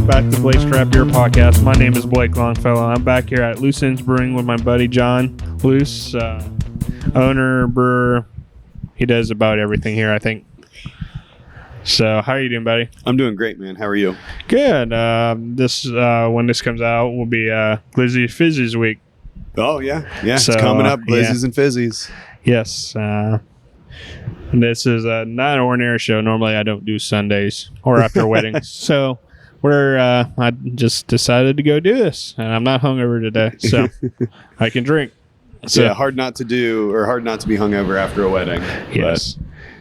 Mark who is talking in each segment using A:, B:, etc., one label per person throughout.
A: back to Blaze Trap Beer Podcast. My name is Blake Longfellow. I'm back here at Loose Ends Brewing with my buddy John Loose, owner, brewer. He does about everything here, I think. So, how are you doing, buddy?
B: I'm doing great, man. How are you?
A: Good. When this comes out, will be Glizzies Fizzies week.
B: Oh, yeah. Yeah,
A: So,
B: it's coming up. Glizzies
A: yeah.
B: and Fizzies.
A: Yes. This is not an ordinary show. Normally, I don't do Sundays or after weddings. So, I just decided to go do this, and I'm not hungover today, so I can drink. So,
B: yeah, hard not to be hungover after a wedding.
A: Yes.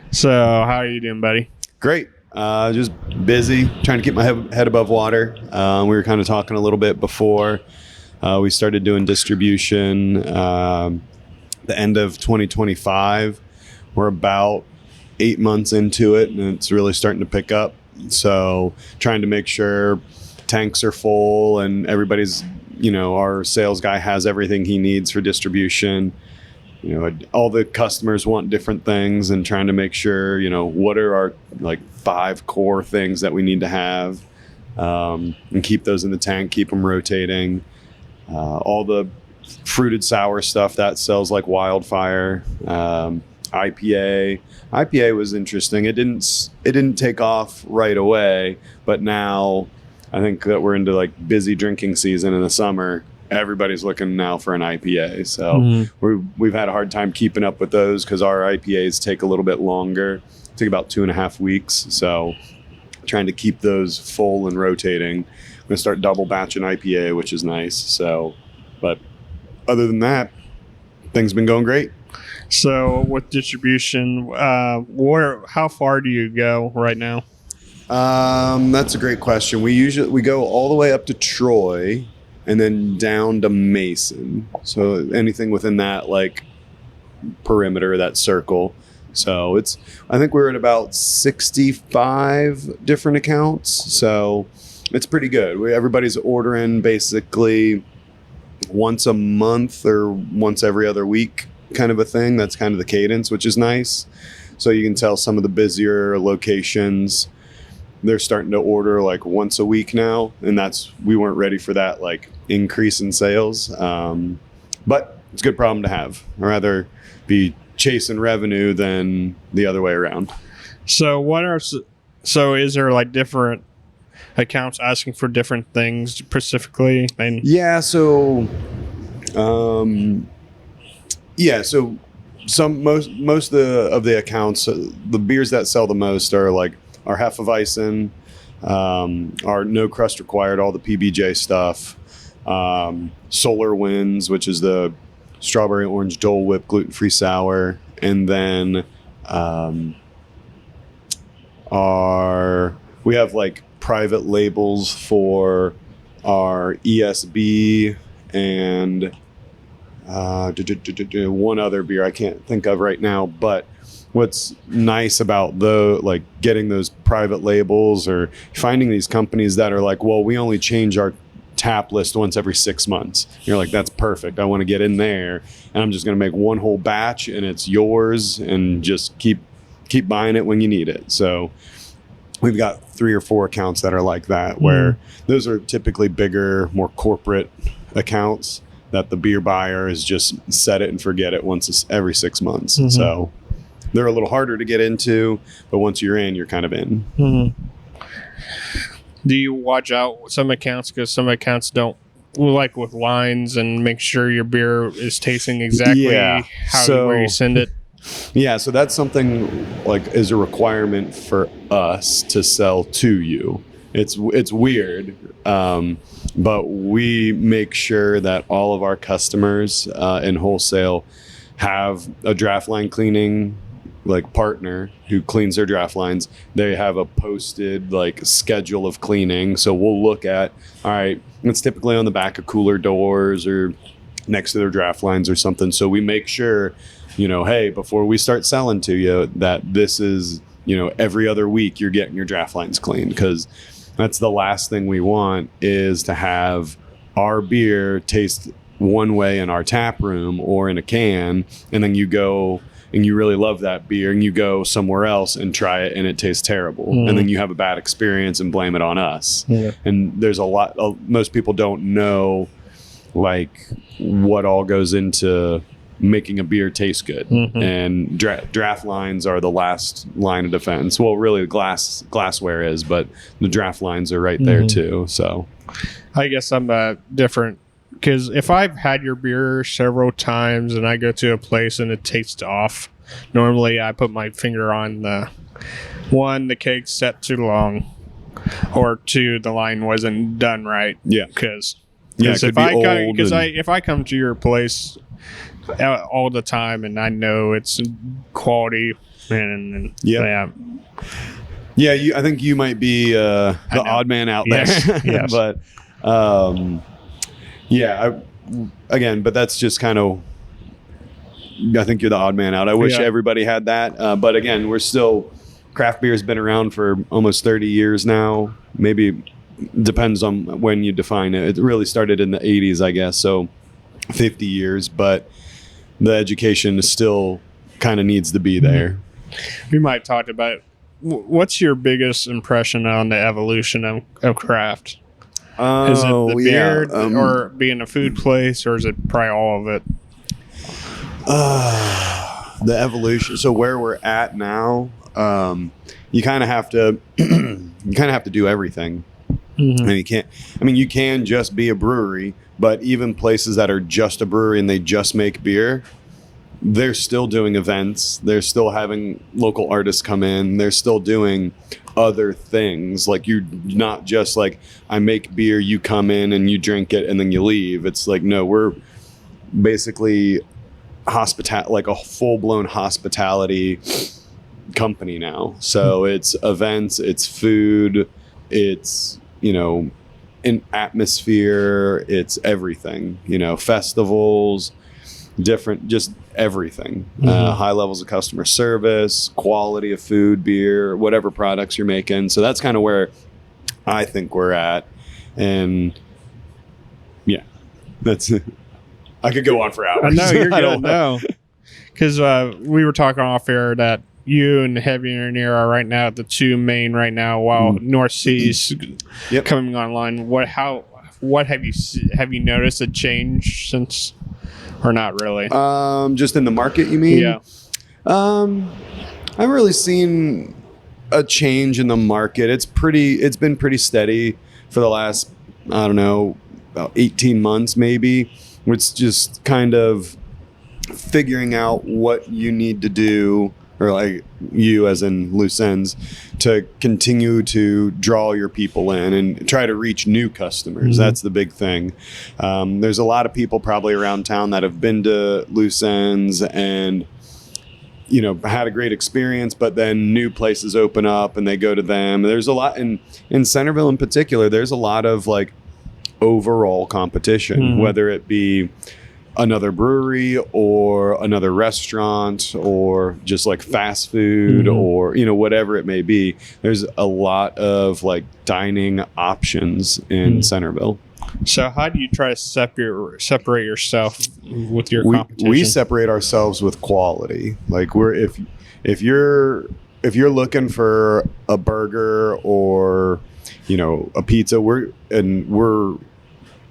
A: So, how are you doing, buddy?
B: Great. Just busy, trying to keep my head above water. We were kind of talking a little bit before we started doing distribution. The end of 2025. We're about 8 months into it, and it's really starting to pick up. So trying to make sure tanks are full and everybody's, our sales guy has everything he needs for distribution. All the customers want different things, and trying to make sure, what are our 5 core things that we need to have, and keep those in the tank, keep them rotating. All the fruited sour stuff that sells like wildfire. IPA was interesting. It didn't take off right away, but now I think that we're into busy drinking season in the summer. Everybody's looking now for an IPA. So we've had a hard time keeping up with those because our IPAs take a little bit longer. Take about 2.5 weeks. So trying to keep those full and rotating. I'm gonna start double batching IPA, which is nice. So, but other than that, things been going great.
A: So, with distribution, how far do you go right now?
B: That's a great question. We go all the way up to Troy and then down to Mason. So anything within that perimeter, that circle. So I think we're at about 65 different accounts. So it's pretty good. Everybody's ordering basically once a month or once every other week kind of a thing. That's kind of the cadence, which is nice. So you can tell some of the busier locations, they're starting to order once a week now, and we weren't ready for that increase in sales. But it's a good problem to have. I'd rather be chasing revenue than the other way around.
A: So is there different accounts asking for different things specifically?
B: Yeah. So, most of the accounts, the beers that sell the most are our Hefeweizen, our no crust required, all the PBJ stuff, Solar Winds, which is the strawberry orange Dole Whip gluten-free sour, and then we have private labels for our ESB and one other beer I can't think of right now. But what's nice about getting those private labels or finding these companies that are well, we only change our tap list once every 6 months. You're that's perfect. I want to get in there, and I'm just going to make one whole batch, and it's yours, and just keep buying it when you need it. So we've got 3 or 4 accounts that are like that, where those are typically bigger, more corporate accounts that the beer buyer is just set it and forget it once every 6 months. Mm-hmm. So they're a little harder to get into, but once you're in, you're kind of in.
A: Mm-hmm. Do you watch out some accounts, because some accounts don't with lines and make sure your beer is tasting exactly where you send it?
B: Yeah, so that's something is a requirement for us to sell to you. It's weird, but we make sure that all of our customers in wholesale have a draft line cleaning partner who cleans their draft lines. They have a posted schedule of cleaning. So we'll look at, all right, it's typically on the back of cooler doors or next to their draft lines or something. So we make sure, hey, before we start selling to you, that this is, every other week you're getting your draft lines cleaned, because that's the last thing we want, is to have our beer taste one way in our tap room or in a can, and then you go and you really love that beer, and you go somewhere else and try it and it tastes terrible, and then you have a bad experience and blame it on us. And there's a lot most people don't know like what all goes into making a beer taste good. And draft lines are the last line of defense. Well, really glassware is, but the draft lines are right there too. So
A: I guess I'm different, because if I've had your beer several times and I go to a place and it tastes off, normally I put my finger on the cake's set too long, or two, the line wasn't done right. Because if I come to your place all the time and I know it's quality, and
B: I think you might be the odd man out there.
A: Yes.
B: But but that's just kind of, I think you're the odd man out. I wish everybody had that, but again, craft beer has been around for almost 30 years now. Maybe depends on when you define it. It really started in the 80s, I guess, so 50 years, but the education still kind of needs to be there.
A: We might talk about, what's your biggest impression on the evolution of craft? Is it the beer, or being a food place, or is it probably all of it?
B: The evolution. So where we're at now, you kind of have to do everything. And you can just be a brewery, but even places that are just a brewery and they just make beer, they're still doing events. They're still having local artists come in. They're still doing other things. Like, you're not just like, I make beer, you come in and you drink it and then you leave. It's like, no, we're basically like a full-blown hospitality company now. So it's events, it's food, it's, an atmosphere, it's everything, festivals, different, just everything. High levels of customer service, quality of food, beer, whatever products you're making. So that's kind of where I think we're at. And that's it. I could go on for hours.
A: I know, you're good. No, because we were talking off air that you and Heavy Engineer are right now the two main right now, while North Sea's coming online. What have you noticed a change since, or not really?
B: Just in the market, you mean?
A: Yeah.
B: I haven't really seen a change in the market. It's been pretty steady for the last, I don't know, about 18 months maybe. It's just kind of figuring out what you need to do, or like you as in Loose Ends, to continue to draw your people in and try to reach new customers. That's the big thing. There's a lot of people probably around town that have been to Loose Ends and had a great experience, but then new places open up and they go to them. There's a lot in Centerville in particular. There's a lot of like overall competition, whether it be another brewery or another restaurant or just like fast food or whatever it may be. There's a lot of like dining options in Centerville.
A: So how do you try to separate yourself with your competition?
B: We separate ourselves with quality. Like, if you're looking for a burger or a pizza, we're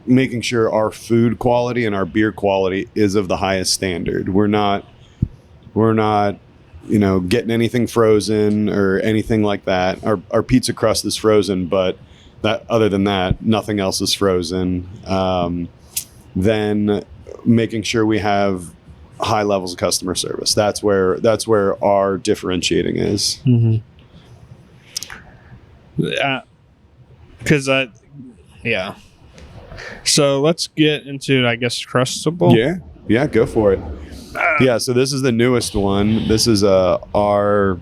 B: making sure our food quality and our beer quality is of the highest standard. We're not getting anything frozen or anything like that. Our pizza crust is frozen, but other than that, nothing else is frozen. Then making sure we have high levels of customer service. That's where our differentiating is.
A: So let's get into, I guess, Crustable.
B: Yeah, go for it. So this is the newest one. This is our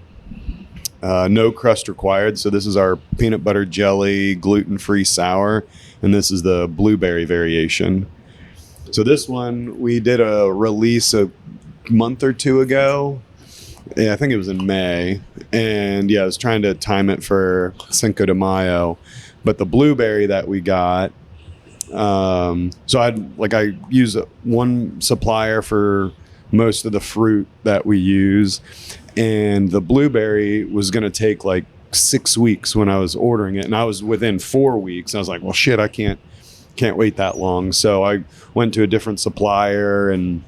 B: no crust required. So this is our peanut butter jelly gluten-free sour, and this is the blueberry variation. So this one we did a release a month or two ago. I think it was in May, and I was trying to time it for Cinco de Mayo, but the blueberry that we got. So I use one supplier for most of the fruit that we use. And the blueberry was going to take like 6 weeks when I was ordering it. And I was within 4 weeks. I was like, well, shit, I can't wait that long. So I went to a different supplier, and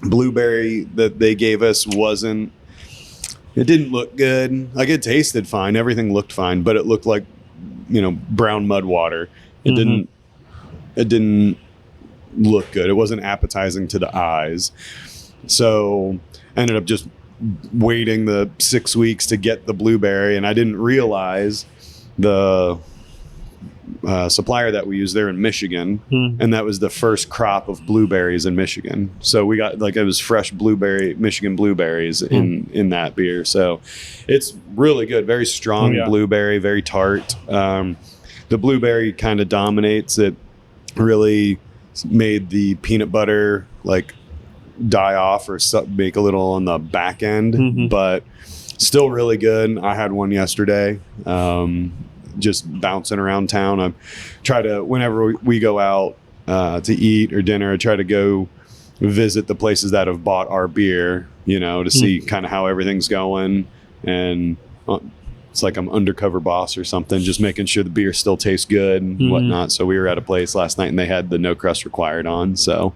B: blueberry that they gave us it didn't look good. Like, it tasted fine. Everything looked fine, but it looked like, brown mud water. It didn't look good. It wasn't appetizing to the eyes. So I ended up just waiting the 6 weeks to get the blueberry, and I didn't realize the supplier that we use there in Michigan, and that was the first crop of blueberries in Michigan. So we got it was fresh Michigan blueberries in that beer. So it's really good, very strong blueberry, very tart. The blueberry kind of dominates. It really made the peanut butter like die off or make a little on the back end, but still really good. I had one yesterday, just bouncing around town. I try to, whenever we go out to eat or dinner, I try to go visit the places that have bought our beer, to see kind of how everything's going. And it's like I'm undercover boss or something, just making sure the beer still tastes good and whatnot. So we were at a place last night and they had the no crust required on. So,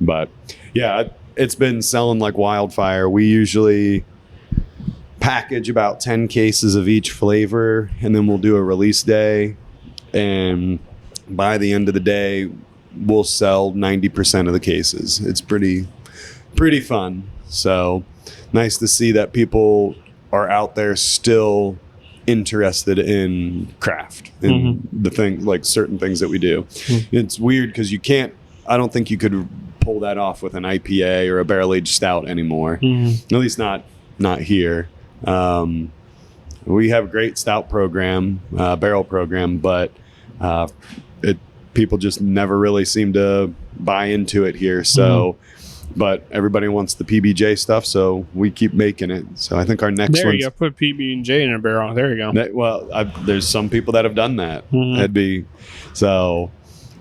B: but yeah, it's been selling like wildfire. We usually package about 10 cases of each flavor, and then we'll do a release day. And by the end of the day, we'll sell 90% of the cases. It's pretty fun. So nice to see that people are out there still interested in craft and the thing, like certain things that we do. It's weird because I don't think you could pull that off with an IPA or a barrel-aged stout anymore. At least not here. We have a great stout program, barrel program, but people just never really seem to buy into it here. So, but everybody wants the PB&J stuff, so we keep making it. So I think our next
A: there you go, put PB&J in a barrel. There you go.
B: There's some people that have done that.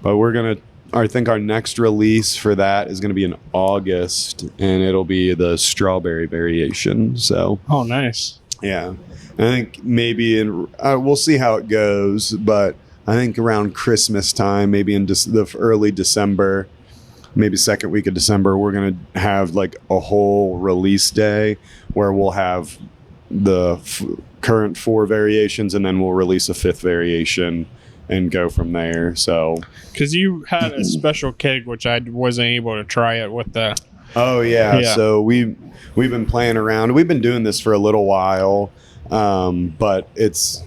B: But I think our next release for that is going to be in August, and it'll be the strawberry variation. So,
A: oh, nice.
B: Yeah, I think maybe we'll see how it goes, but I think around Christmas time, maybe in the early December, maybe second week of December, we're going to have like a whole release day where we'll have the current 4 variations, and then we'll release a 5th variation and go from there. So,
A: because you had a special keg which I wasn't able to try it with the.
B: Oh yeah. So we've been playing around. We've been doing this for a little while, but it's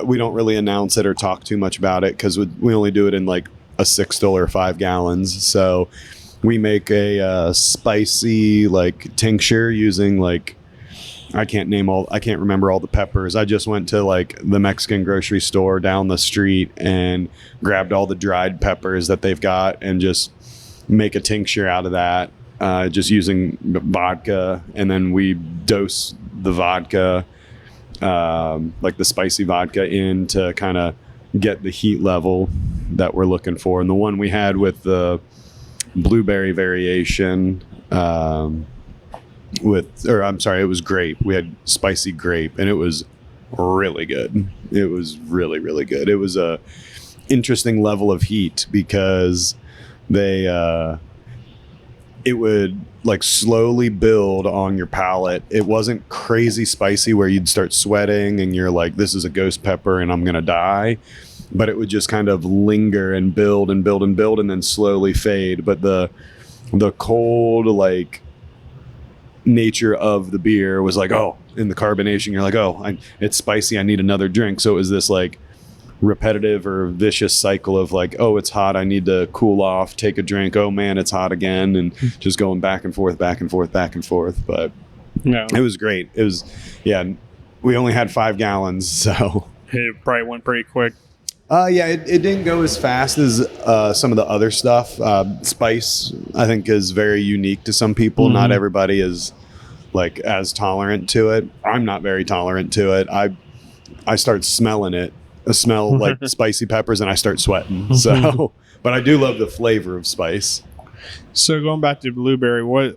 B: we don't really announce it or talk too much about it because we only do it in like a 6 or 5 gallons. So we make a spicy like tincture using like I can't remember all the peppers. I just went to like the Mexican grocery store down the street and grabbed all the dried peppers that they've got and just make a tincture out of that, just using vodka. And then we dose the vodka, like the spicy vodka, in to kind of get the heat level that we're looking for. And the one we had with the blueberry variation, it was grape. We had spicy grape, and it was really good. It was really, really good. It was a interesting level of heat because it would like slowly build on your palate. It wasn't crazy spicy where you'd start sweating and you're like, this is a ghost pepper and I'm gonna die. But it would just kind of linger and build and build and build and then slowly fade. But the cold, like, nature of the beer was like, oh, in the carbonation, you're like, oh, it's spicy, I need another drink. So it was this like repetitive or vicious cycle of like, oh, it's hot, I need to cool off, take a drink, oh man, it's hot again, and just going back and forth. But it was great. It was, we only had 5 gallons, so
A: it probably went pretty quick.
B: It didn't go as fast as some of the other stuff. Spice, I think, is very unique to some people. Not everybody is like as tolerant to it. I'm not very tolerant to it. I start smelling it. I smell like spicy peppers and I start sweating. So, but I do love the flavor of spice.
A: So going back to blueberry, what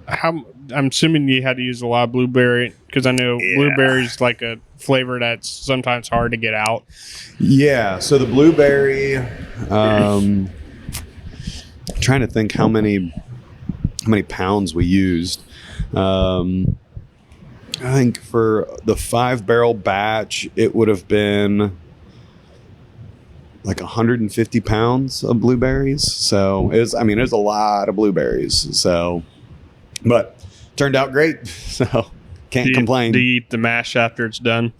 A: I'm assuming you had to use a lot of blueberry because I know blueberry's like a flavor that's sometimes hard to get out.
B: Yeah. So the blueberry, trying to think how many pounds we used. I think for the 5-barrel batch, it would have been like 150 pounds of blueberries. So there's a lot of blueberries. So, but turned out great. So can't complain.
A: Do you eat the mash after it's done?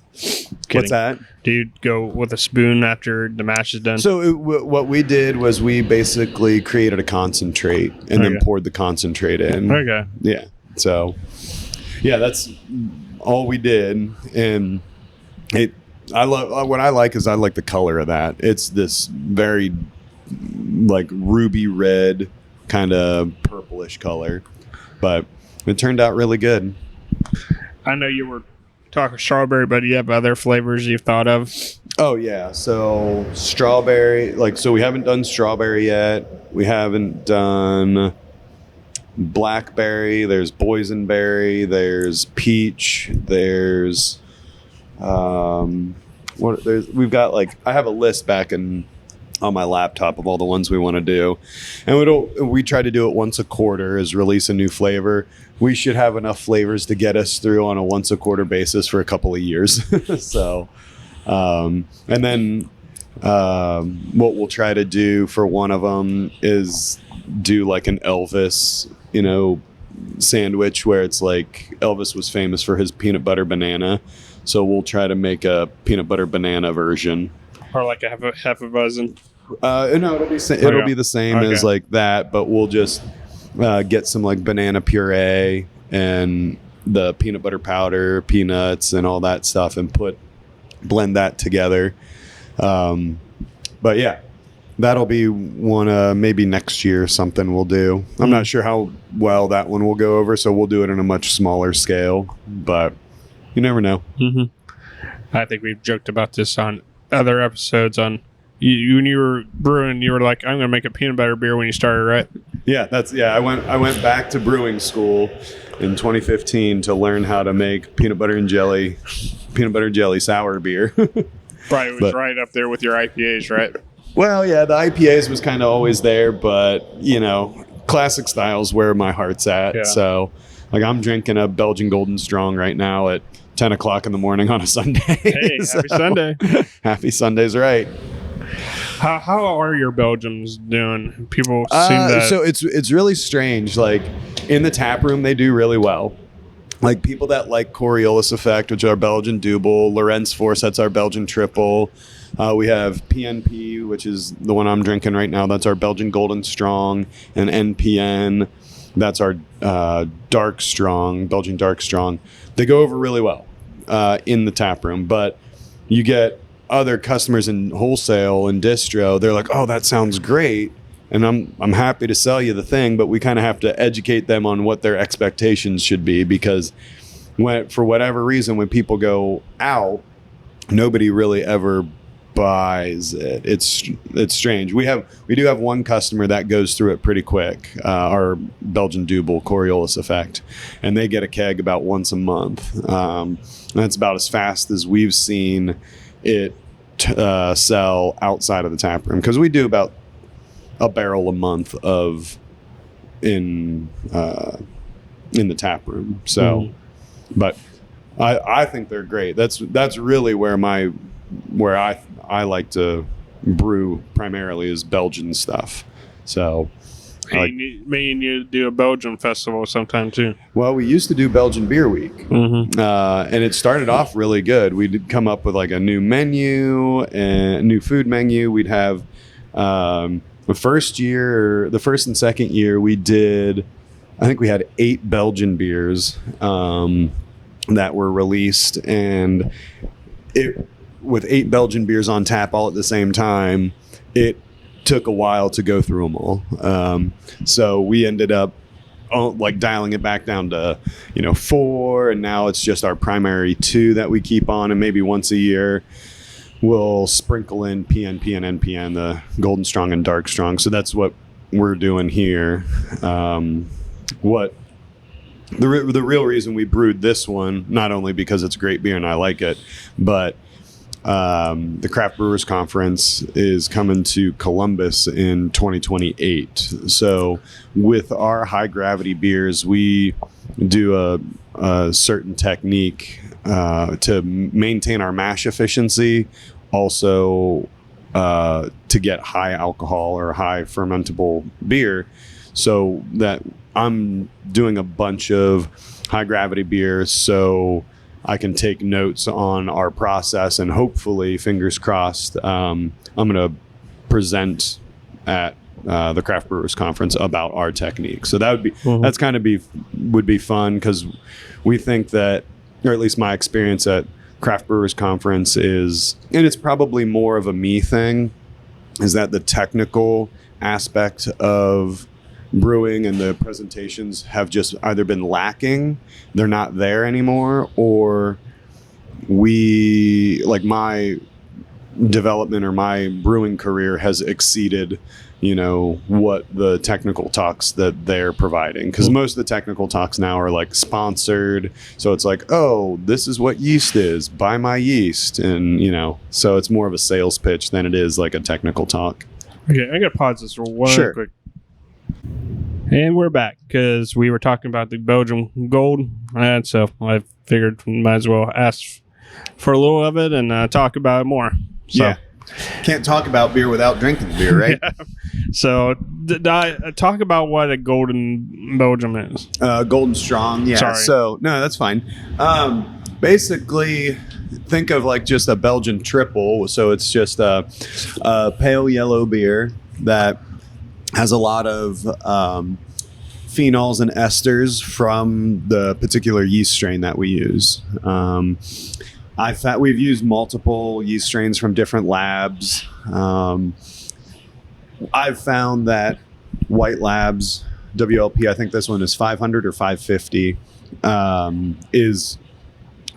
B: What's that?
A: Do you go with a spoon after the mash is done?
B: So what we did was we basically created a concentrate and then poured the concentrate in.
A: Okay.
B: Yeah. So, yeah, that's all we did. And what I like the color of that. It's this very like ruby red kind of purplish color, but it turned out really good.
A: I know you were talking strawberry, but do you have other flavors you've thought of?
B: Oh yeah, so strawberry. So we haven't done strawberry yet. We haven't done blackberry. There's boysenberry. There's peach. There's we've got I have a list back on my laptop of all the ones we want to do, and we try to do it once a quarter, is release a new flavor. We should have enough flavors to get us through on a once a quarter basis for a couple of years. So, and then what we'll try to do for one of them is do like an Elvis, sandwich where it's like Elvis was famous for his peanut butter banana. So we'll try to make a peanut butter banana version.
A: Or like half a dozen.
B: No, it'll be the same as like that, but we'll just get some like banana puree and the peanut butter powder, peanuts, and all that stuff, and blend that together. But yeah, that'll be one maybe next year something we'll do. I'm not sure how well that one will go over, so we'll do it on a much smaller scale, but you never know.
A: Mm-hmm. I think we've joked about this on other episodes on you when you were brewing. You were like, I'm going to make a peanut butter beer when you started, right?
B: Yeah, I went back to brewing school in 2015 to learn how to make peanut butter jelly sour beer.
A: Probably was right up there with your IPAs, right?
B: Well, yeah, the IPAs was kind of always there, but classic styles where my heart's at. Yeah. So I'm drinking a Belgian Golden Strong right now at 10 o'clock in the morning on a Sunday.
A: Hey, happy Sunday.
B: Happy Sunday's right.
A: How are your Belgians doing? People seem that...
B: So it's really strange. Like in the tap room, they do really well. Like people that like Coriolis Effect, which are Belgian Double, Lorenz Force, that's our Belgian Triple. We have PNP, which is the one I'm drinking right now. That's our Belgian Golden Strong, and NPN. That's our Dark Strong, Belgian Dark Strong. They go over really well in the tap room, but you get other customers in wholesale and distro. They're like, "Oh, that sounds great," and I'm happy to sell you the thing, but we kind of have to educate them on what their expectations should be, because for whatever reason, when people go out, nobody really ever buys it. It's strange. We do have one customer that goes through it pretty quick, our Belgian Double Coriolis Effect, and they get a keg about once a month. That's about as fast as we've seen it sell outside of the tap room, because we do about a barrel a month in the tap room. So, but I think they're great. That's really where I like to brew primarily is Belgian stuff. So
A: you need to do a Belgian festival sometime too.
B: Well, we used to do Belgian Beer Week, and it started off really good. We did come up with like a new menu and a new food menu. We'd have the first and second year we did, I think we had 8 Belgian beers that were released, and with 8 Belgian beers on tap all at the same time, it took a while to go through them all. So we ended up dialing it back down to 4, and now it's just our primary 2 that we keep on, and maybe once a year we'll sprinkle in PNP and NPN, the Golden Strong and Dark Strong. So that's what we're doing here. What the real reason we brewed this one, not only because it's a great beer and I like it, but the Craft Brewers Conference is coming to Columbus in 2028. So with our high gravity beers, we do a certain technique to maintain our mash efficiency, also to get high alcohol or high fermentable beer. So that I'm doing a bunch of high gravity beers so I can take notes on our process, and hopefully, fingers crossed, I'm going to present at the Craft Brewers Conference about our technique. So that would be that's kind of would be fun, because we think that, or at least my experience at Craft Brewers Conference is, and it's probably more of a me thing, is that the technical aspect of brewing and the presentations have just either been lacking, they're not there anymore, or my development or my brewing career has exceeded, what the technical talks that they're providing. Because most of the technical talks now are like sponsored. So it's like, oh, this is what yeast is, buy my yeast. And, so it's more of a sales pitch than it is like a technical talk.
A: Okay, I got to pause this for one quick. And we're back because we were talking about the Belgian Gold, and so I figured we might as well ask for a little of it and talk about it more. So.
B: Yeah, can't talk about beer without drinking beer, right?
A: Yeah. So talk about what a Golden Belgium is.
B: Golden Strong, yeah.
A: Sorry.
B: So no, that's fine. Basically, think of like just a Belgian triple. So it's just a pale yellow beer that has a lot of phenols and esters from the particular yeast strain that we use. We've used multiple yeast strains from different labs. I've found that White Labs WLP, I think this one is 500 or 550,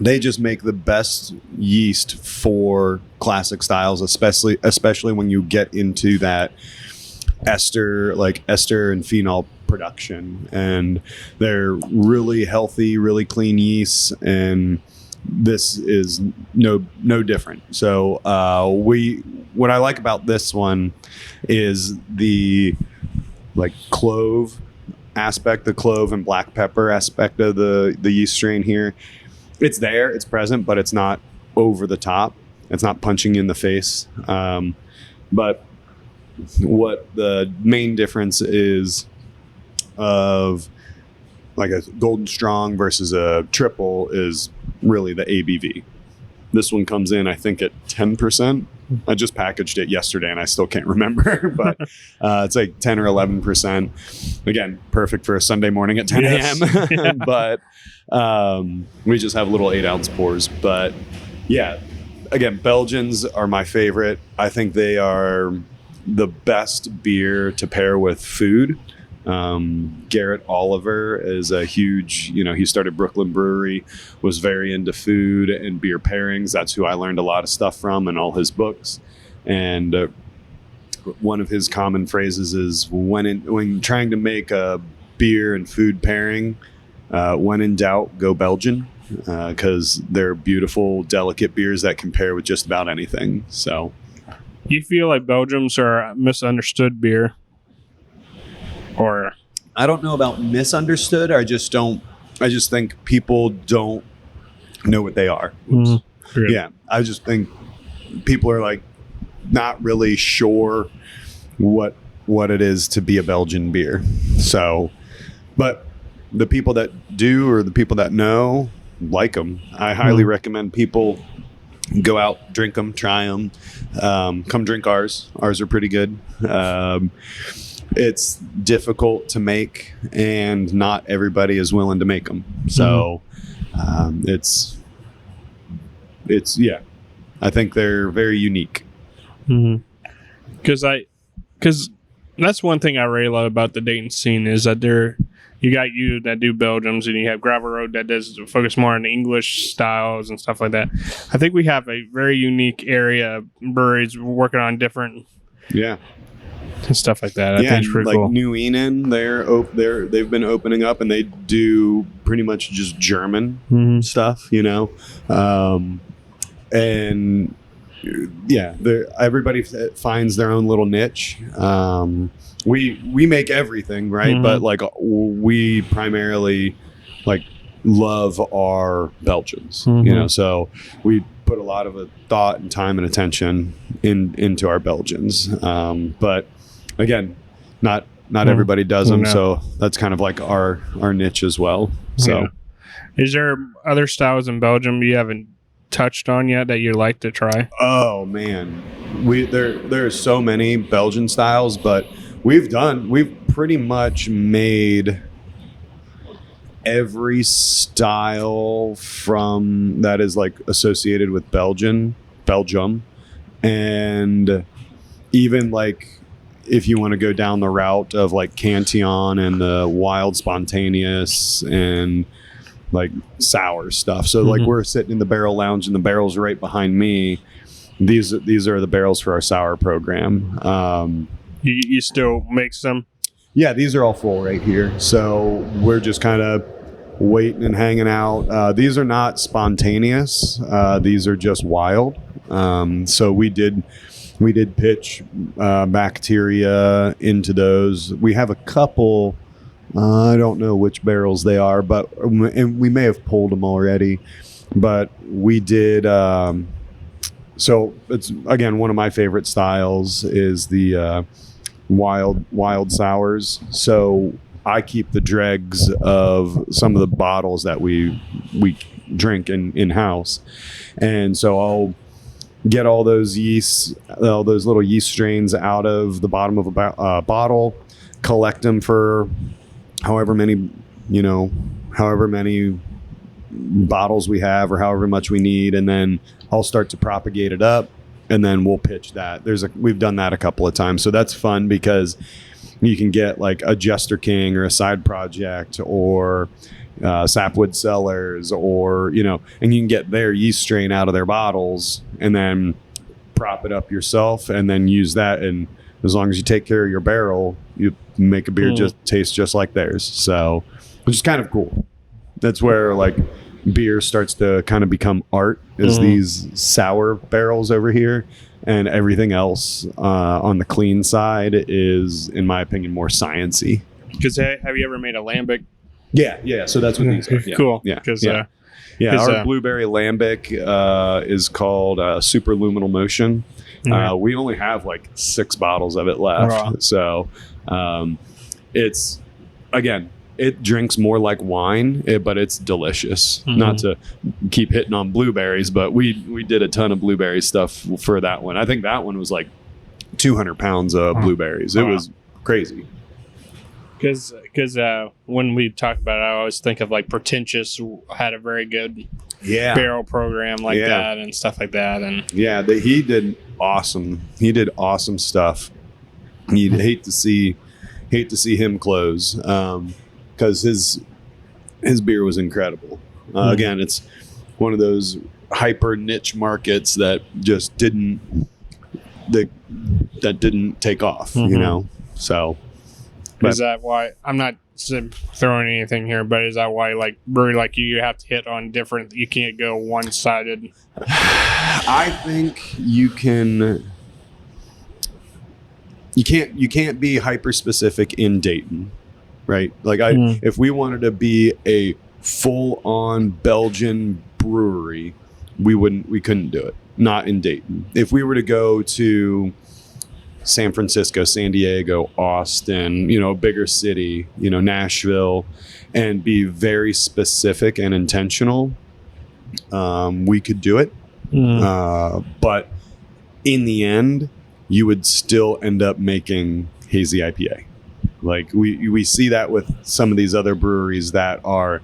B: they just make the best yeast for classic styles, especially when you get into that ester and phenol production, and they're really healthy, really clean yeasts, and this is no different. So what I like about this one is the clove aspect, the clove and black pepper aspect of the yeast strain here. It's there, it's present, but it's not over the top. It's not punching you in the face. But what the main difference is of like a Golden Strong versus a triple is really the ABV. This one comes in, I think, at 10%. I just packaged it yesterday and I still can't remember, but it's like 10 or 11%. Again, perfect for a Sunday morning at 10 a.m.
A: Yeah.
B: But we just have little 8-ounce pours. But yeah, again, Belgians are my favorite. I think they are the best beer to pair with food. Garrett Oliver is a huge, he started Brooklyn Brewery, was very into food and beer pairings. That's who I learned a lot of stuff from in all his books. And one of his common phrases is when trying to make a beer and food pairing, when in doubt, go Belgian, because they're beautiful, delicate beers that can pair with just about anything. So,
A: you feel like Belgians are misunderstood beer? Or
B: I don't know about misunderstood. I just think people don't know what they are. Yeah. I just think people are like not really sure what it is to be a Belgian beer. So, but the people that do, or the people that know, like them. I highly recommend people go out, drink them, try them, come drink ours. Ours are pretty good. It's difficult to make, and not everybody is willing to make them. So it's I think they're very unique.
A: Because that's one thing I really love about the Dayton scene is that you got you that do Belgiums, and you have Gravel Road that does focus more on English styles and stuff like that. I think we have a very unique area of breweries working on different and stuff like that. I
B: Yeah,
A: think it's pretty
B: like
A: cool.
B: New Enon, they've been opening up, and they do pretty much just German stuff, you know, and yeah, everybody finds their own little niche. We make everything, right? But like we primarily like love our Belgians, you know, so we put a lot of thought and time and attention into our Belgians. But again, not everybody does them, so that's kind of like our niche as well. So,
A: is there other styles in Belgium you haven't touched on yet that you'd like to try?
B: Oh man, there are so many Belgian styles, but we've pretty much made every style from that is like associated with Belgium, and even like if you want to go down the route of like Cantillon and the wild spontaneous and like sour stuff. So like we're sitting in the barrel lounge and the barrel's right behind me. These are the barrels for our sour program.
A: You still make some?
B: Yeah, these are all full right here. So we're just kind of waiting and hanging out. These are not spontaneous. These are just wild. So we did pitch bacteria into those. We have a couple. I don't know which barrels they are, and we may have pulled them already. But we did. So it's again one of my favorite styles is the wild sours. So I keep the dregs of some of the bottles that we drink in house, and so I'll get all those little yeast strains out of the bottom of a bottle, collect them for however many bottles we have or however much we need, and then I'll start to propagate it up, and then we'll pitch that. We've done that a couple of times, so that's fun because you can get like a Jester King or a side project or Sapwood Cellars, or and you can get their yeast strain out of their bottles and then prop it up yourself and then use that. And as long as you take care of your barrel, you make a beer just taste just like theirs. So, which is kind of cool. That's where like beer starts to kind of become art, is these sour barrels over here. And everything else on the clean side is, in my opinion, more sciencey.
A: Because have you ever made a lambic?
B: Yeah. So that's what these are. Yeah.
A: Cool.
B: Yeah.
A: Our
B: blueberry lambic is called Superluminal Motion. We only have like 6 bottles of it left. So it's, again, it drinks more like wine, but it's delicious. Not to keep hitting on blueberries, but we did a ton of blueberry stuff for that one. I think that one was like 200 pounds of blueberries. It was crazy.
A: Because when we talk about it, I always think of like Pretentious had a very good barrel program like that and stuff like that. And
B: he did awesome. He did awesome stuff. You'd hate to see him close. Because his beer was incredible. Again, it's one of those hyper niche markets that just didn't take off, So,
A: is that why? I'm not throwing anything here, but is that why, like brewery like you have to hit on different? You can't go one sided.
B: I think you can. You can't be hyper specific in Dayton. Right. Like if we wanted to be a full on Belgian brewery, we couldn't do it. Not in Dayton. If we were to go to San Francisco, San Diego, Austin, a bigger city, Nashville, and be very specific and intentional, we could do it. But in the end, you would still end up making hazy IPA. Like we see that with some of these other breweries that are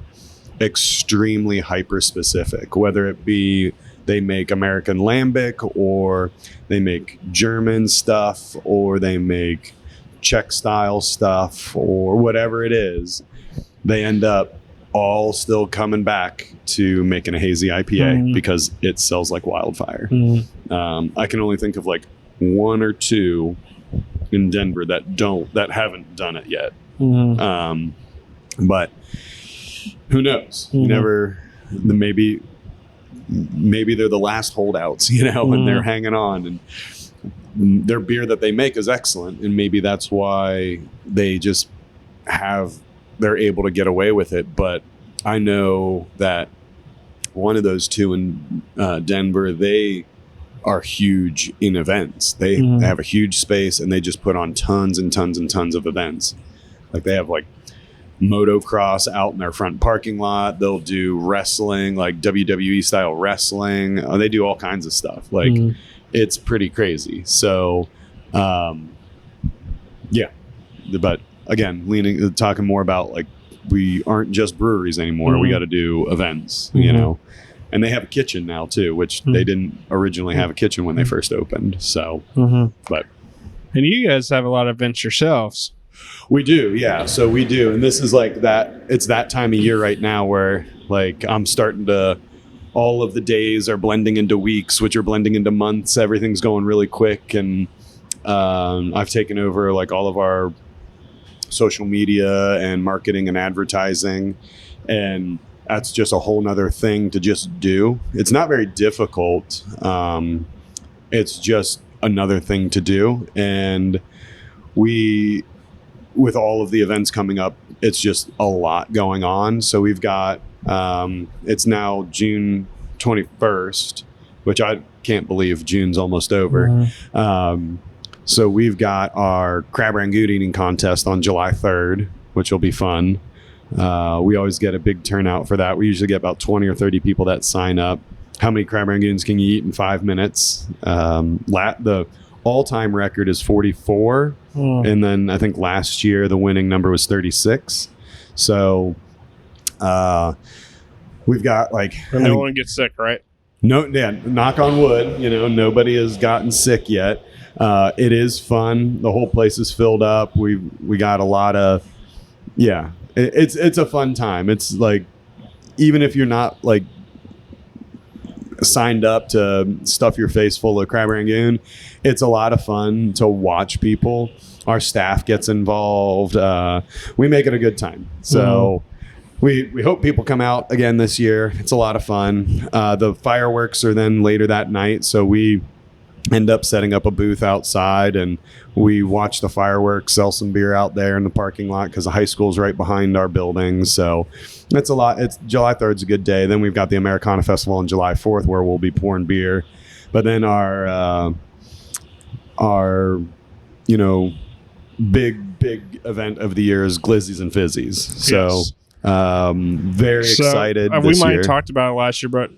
B: extremely hyper specific, whether it be they make American Lambic or they make German stuff or they make Czech style stuff or whatever it is, they end up all still coming back to making a hazy IPA because it sells like wildfire. I can only think of like 1 or 2 product in Denver that haven't done it yet. But who knows? You never. Maybe they're the last holdouts, and they're hanging on, and their beer that they make is excellent, and maybe that's why they're able to get away with it. But I know that one of those two in Denver, they are huge in events. They have a huge space, and they just put on tons and tons and tons of events. Like they have like motocross out in their front parking lot. They'll do wrestling, like WWE style wrestling. They do all kinds of stuff. Like it's pretty crazy. So, yeah. But again, talking more about like we aren't just breweries anymore. We got to do events, and they have a kitchen now too, which they didn't originally have a kitchen when they first opened. So, but
A: and you guys have a lot of events yourselves.
B: We do, yeah. So we do, and this is like that. It's that time of year right now where like I'm starting to. All of the days are blending into weeks, which are blending into months. Everything's going really quick, and I've taken over like all of our social media and marketing and advertising, and that's just a whole nother thing to just do. It's not very difficult. It's just another thing to do, and with all of the events coming up, it's just a lot going on. So we've got, it's now June 21st, which I can't believe June's almost over. So we've got our crab rangoon eating contest on July 3rd, which will be fun. We always get a big turnout for that. We usually get about 20 or 30 people that sign up. How many crab rangoons can you eat in 5 minutes? The all-time record is 44. And then I think last year the winning number was 36. So we've got like...
A: And no one gets sick, right?
B: No, yeah, knock on wood, nobody has gotten sick yet. It is fun. The whole place is filled up. We got a lot of... Yeah, it's a fun time. It's like, even if you're not like signed up to stuff your face full of crab rangoon, it's a lot of fun to watch people. Our staff gets involved. We make it a good time. So we hope people come out again this year. It's a lot of fun. The fireworks are then later that night, so we end up setting up a booth outside, and we watch the fireworks, sell some beer out there in the parking lot because the high school's right behind our building. So it's a lot. It's July 3rd is a good day. Then we've got the Americana Festival on July 4th where we'll be pouring beer. But then our big event of the year is Glizzies and Fizzies. So very excited this
A: we might
B: year.
A: have talked about it last year, but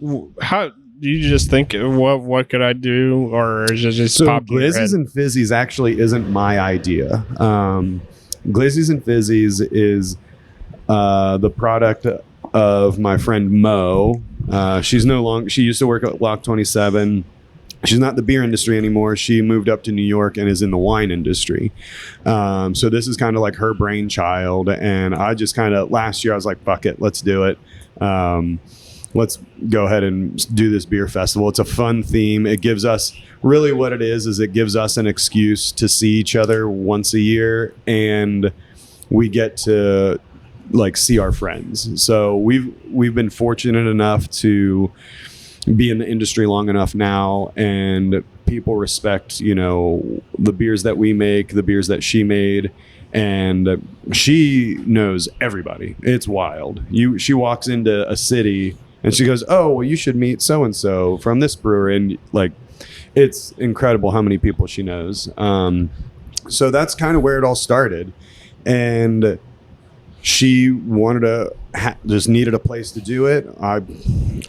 A: how do you just think what could I do, or is it just pop in your head?
B: Glizzies and Fizzies actually isn't my idea. Glizzies and Fizzies is the product of my friend Mo. She used to work at Lock 27. She's not in the beer industry anymore. She moved up to New York and is in the wine industry. So this is kind of like her brainchild. And I just last year I was like, fuck it, let's do it. Let's go ahead and do this beer festival. It's a fun theme. It gives us, really what it is it gives us an excuse to see each other once a year, and we get to like see our friends. So we've been fortunate enough to be in the industry long enough now, and people respect, the beers that we make, the beers that she made, and she knows everybody. It's wild. She walks into a city and she goes, "Oh, well, you should meet so-and-so from this brewery." And like, it's incredible how many people she knows. So that's kind of where it all started. And she wanted to just needed a place to do it. I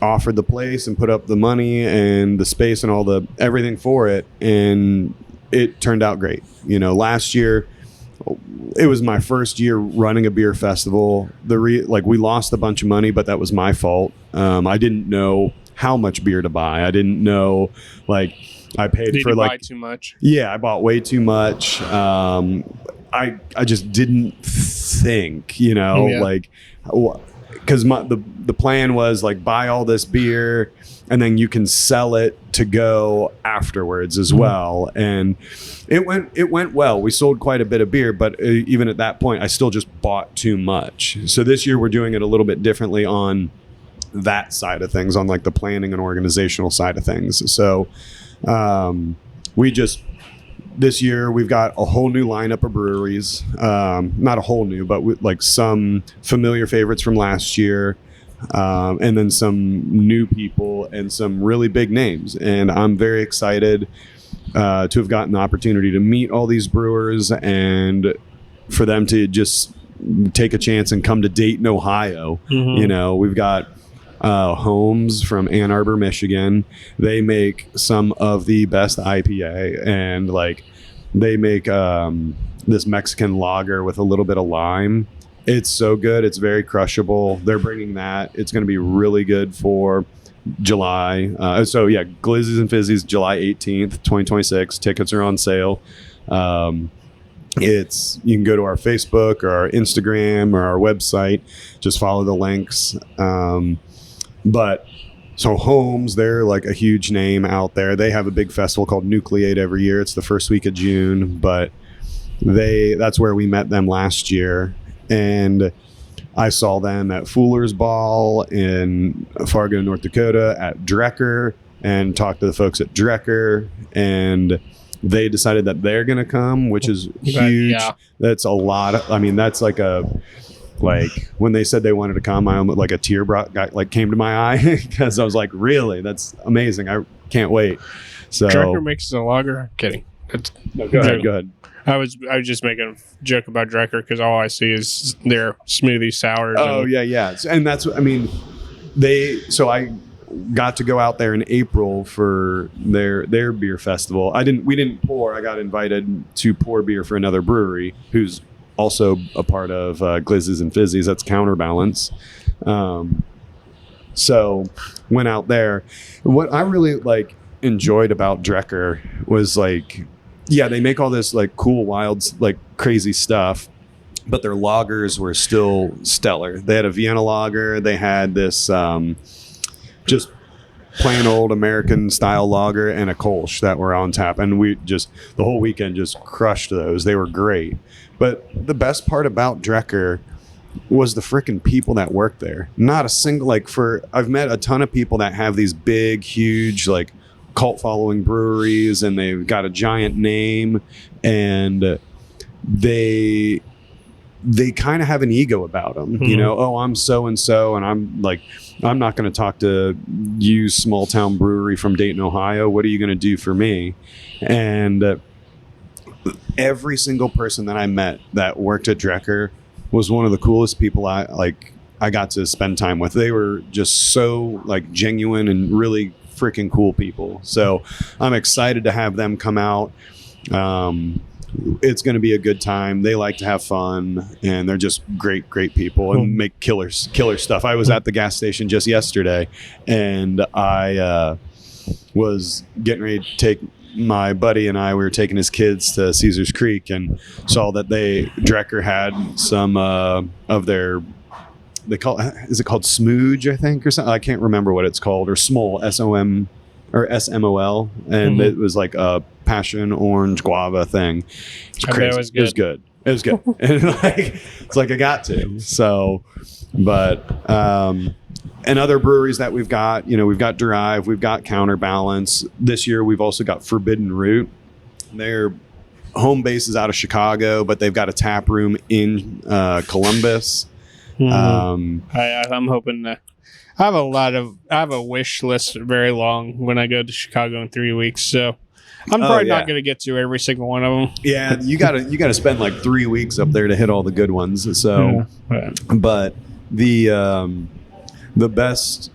B: offered the place and put up the money and the space and everything for it, and it turned out great. Last year it was my first year running a beer festival. We lost a bunch of money, but that was my fault. I didn't know how much beer to buy. I didn't know, I paid
A: Did
B: for
A: you buy too much?
B: Yeah, I bought way too much. I just didn't think, because because the plan was like buy all this beer and then you can sell it to go afterwards as well. And it went well. We sold quite a bit of beer, but even at that point, I still just bought too much. So this year we're doing it a little bit differently on that side of things, on like the planning and organizational side of things. So this year we've got a whole new lineup of breweries, not a whole new, but like some familiar favorites from last year, and then some new people and some really big names. And I'm very excited to have gotten the opportunity to meet all these brewers and for them to just take a chance and come to Dayton, Ohio. You know, we've got Holmes from Ann Arbor, Michigan. They make some of the best IPA, and like they make this Mexican lager with a little bit of lime. It's so good. It's very crushable. They're bringing that. It's going to be really good for July. So yeah, Glizzies and Fizzies, July 18th, 2026. Tickets are on sale. You can go to our Facebook or our Instagram or our website. Just follow the links. But so Holmes, they're like a huge name out there. They have a big festival called Nucleate every year. It's the first week of June, but that's where we met them last year. And I saw them at Fuller's Ball in Fargo, North Dakota, at Drecker, and talked to the folks at Drecker, and they decided that they're going to come, which is huge. Yeah. That's a lot. That's like when they said they wanted to come, I almost like a tear came to my eye because I was like, really? That's amazing. I can't wait. So
A: Drecker makes a lager. I'm kidding.
B: No, go ahead.
A: I was just making a joke about Drecker because all I see is their smoothie sours.
B: Oh yeah. And that's I got to go out there in April for their beer festival. We didn't pour. I got invited to pour beer for another brewery who's also a part of Glizzies and Fizzies. That's Counterbalance. So went out there. What I really enjoyed about Drecker was they make all this cool, wild, crazy stuff, but their lagers were still stellar. They had a Vienna lager. They had this just plain old American style lager and a Kolsch that were on tap. And we the whole weekend just crushed those. They were great. But the best part about Drecker was the freaking people that worked there. Not a single, I've met a ton of people that have these big, huge, cult following breweries, and they've got a giant name, and they kind of have an ego about them. You know, oh, I'm so and so, and I'm not going to talk to you, small town brewery from Dayton, Ohio. What are you going to do for me? And every single person that I met that worked at Drecker was one of the coolest people I got to spend time with. They were just so genuine and really freaking cool people. So I'm excited to have them come out. It's going to be a good time. They like to have fun, and they're just great people and make killer stuff. I was at the gas station just yesterday, and I was getting ready to take my buddy and I, we were taking his kids to Caesars Creek, and saw that Drecker had some of their, is it called Smooge, I think, or something? I can't remember what it's called, or Smol, S-O-M or S-M-O-L, and it was a passion orange guava thing. It's crazy. It was good. And it's I got to. So, but and other breweries that we've got, we've got Drive, we've got Counterbalance. This year we've also got Forbidden Root. Their home base is out of Chicago, but they've got a tap room in Columbus.
A: I'm hoping to. I have a wish list very long when I go to Chicago in 3 weeks, so I'm probably not going to get to every single one of them. Yeah,
B: you gotta spend 3 weeks up there to hit all the good ones. So, but the best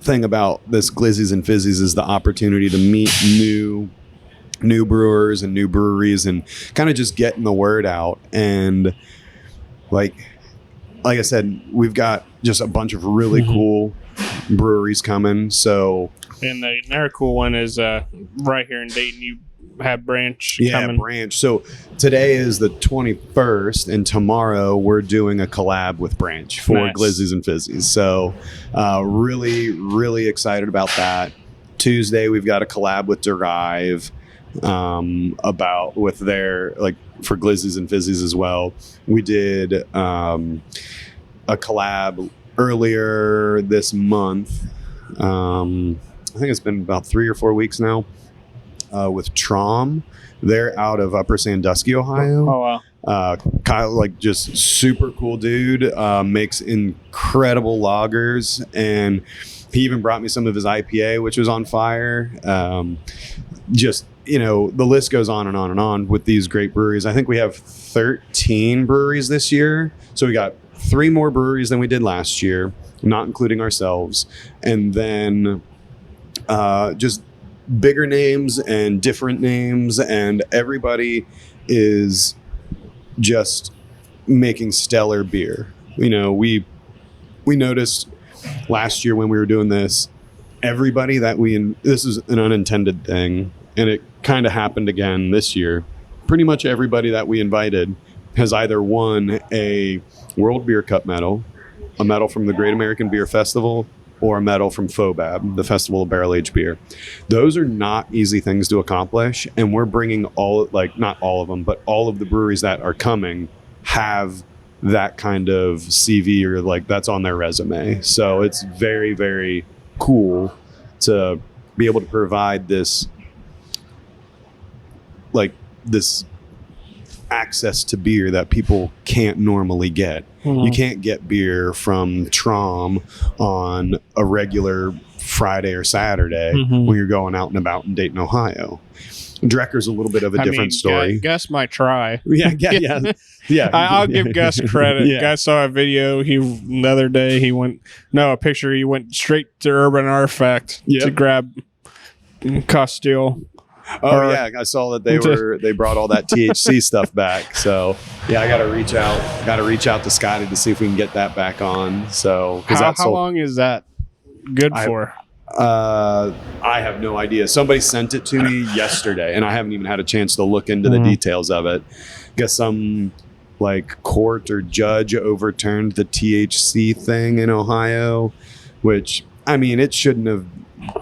B: thing about this Glizzies and Fizzies is the opportunity to meet new brewers and new breweries, and kind of just getting the word out. And like I said, we've got just a bunch of really cool breweries coming. So,
A: and another cool one is right here in Dayton. have Branch coming.
B: Branch. So today is the 21st, and tomorrow we're doing a collab with Branch for
A: Nice.
B: Glizzies and Fizzies. So really, really excited about that. Tuesday we've got a collab with Derive with their for Glizzies and Fizzies as well. We did a collab earlier this month. I think it's been about 3 or 4 weeks now, with Trom. They're out of Upper Sandusky, Ohio.
A: Oh, wow.
B: Kyle, just super cool dude, makes incredible lagers, and he even brought me some of his IPA, which was on fire. The list goes on and on and on with these great breweries. I think we have 13 breweries this year. So we got 3 more breweries than we did last year, not including ourselves. And then just bigger names and different names, and everybody is just making stellar beer. We noticed last year when we were doing this, everybody that this is an unintended thing, and it kind of happened again this year. Pretty much everybody that we invited has either won a World Beer Cup medal, a medal from the Great American Beer Festival, or a medal from FOBAB, the Festival of Barrel Aged Beer. Those are not easy things to accomplish, and we're bringing not all of them, but all of the breweries that are coming have that kind of CV or that's on their resume. So it's very, very cool to be able to provide this access to beer that people can't normally get. Mm-hmm. You can't get beer from Trom on a regular Friday or Saturday when you're going out and about in Dayton, Ohio. Drecker's a little bit of a different story.
A: Gus might try.
B: Yeah.
A: I'll give Gus credit. Yeah. Gus saw a video. The other day he went straight to Urban Artifact to grab Castile.
B: Oh yeah, I saw that they brought all that THC stuff back. So yeah, I got to reach out to Scotty to see if we can get that back on. So
A: how long is that good for?
B: I have no idea. Somebody sent it to me yesterday, and I haven't even had a chance to look into the details of it. Guess some court or judge overturned the THC thing in Ohio, which it shouldn't have.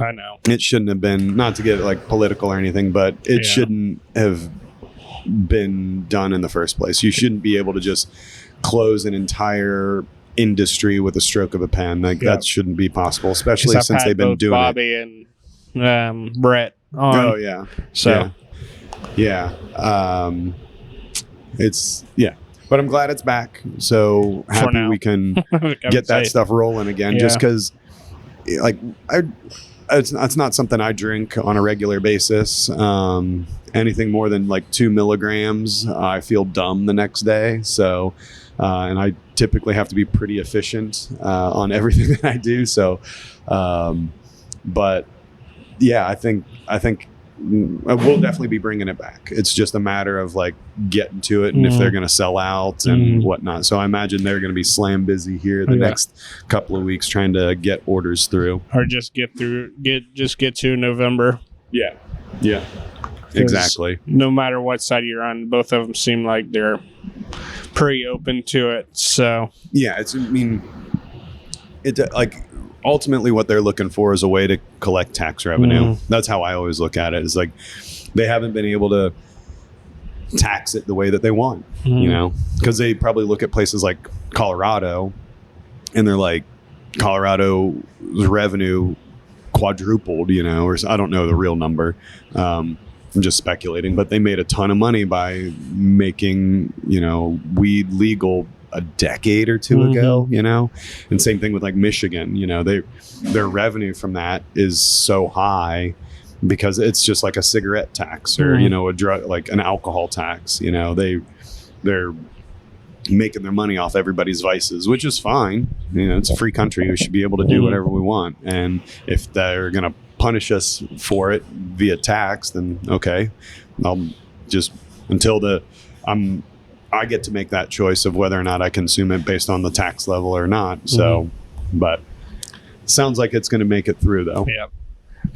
A: I know.
B: It shouldn't have been, not to get political or anything, but it shouldn't have been done in the first place. You shouldn't be able to just close an entire industry with a stroke of a pen. That shouldn't be possible, especially since they've been doing
A: Bobby
B: it.
A: And Brett on.
B: Oh yeah. So yeah. But I'm glad it's back. So happy we can get that stuff rolling again. Just because it's not something I drink on a regular basis. Anything more than 2 milligrams, I feel dumb the next day. So, and I typically have to be pretty efficient on everything that I do. So, but yeah, I think we'll definitely be bringing it back. It's just a matter of getting to it, and if they're going to sell out and whatnot. So I imagine they're going to be slam busy here the next couple of weeks trying to get orders through,
A: or just get to November.
B: Yeah, exactly.
A: No matter what side you're on, both of them seem like they're pretty open to it. So
B: yeah, ultimately what they're looking for is a way to collect tax revenue. That's how I always look at it. It's they haven't been able to tax it the way that they want, because they probably look at places like Colorado and they're Colorado's revenue quadrupled, or I don't know the real number. I'm just speculating, but they made a ton of money by making, weed legal a decade or two ago, and same thing with Michigan. Their revenue from that is so high because it's just like a cigarette tax or a drug, an alcohol tax. They're making their money off everybody's vices, which is fine. It's a free country. We should be able to do whatever we want, and if they're gonna punish us for it via tax, then okay, I'll just I get to make that choice of whether or not I consume it based on the tax level or not. So, but sounds like it's going to make it through though.
A: Yeah.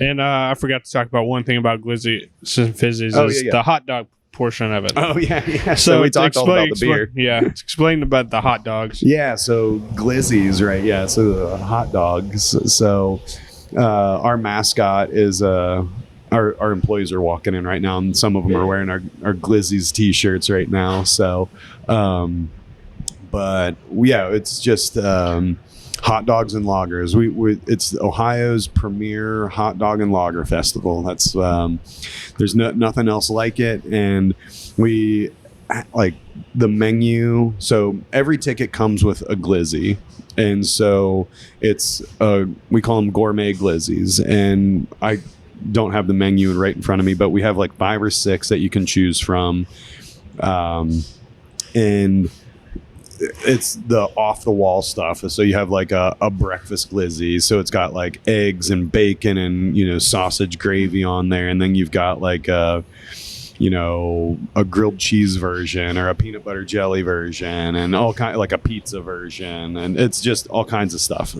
A: And I forgot to talk about one thing about Glizzies Fizzies is the hot dog portion of it.
B: Oh, yeah. So we talked all about the beer.
A: Explain about the hot dogs.
B: Yeah, so Glizzies, right? Yeah, so the hot dogs. So our mascot is our employees are walking in right now, and some of them are wearing our Glizzies t-shirts right now. So, but yeah, it's just hot dogs and lagers. It's Ohio's premier hot dog and lager festival. That's there's nothing else like it, and we like the menu. So every ticket comes with a glizzy, and so it's we call them gourmet glizzies, and I don't have the menu right in front of me, but we have like 5 or 6 that you can choose from, and it's the off the wall stuff. So you have like a breakfast glizzy, so it's got like eggs and bacon and sausage gravy on there, and then you've got like a grilled cheese version or a peanut butter jelly version, and all kind like a pizza version, and it's just all kinds of stuff.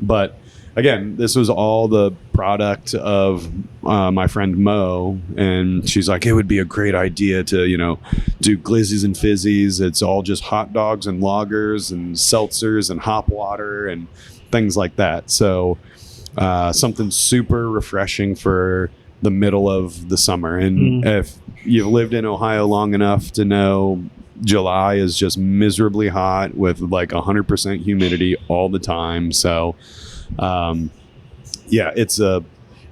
B: But again, this was all the product of my friend Mo, and she's like, it would be a great idea to, do Glizzies and Fizzies. It's all just hot dogs and lagers and seltzers and hop water and things like that. So something super refreshing for the middle of the summer. And if you've lived in Ohio long enough to know, July is just miserably hot with like 100% humidity all the time. So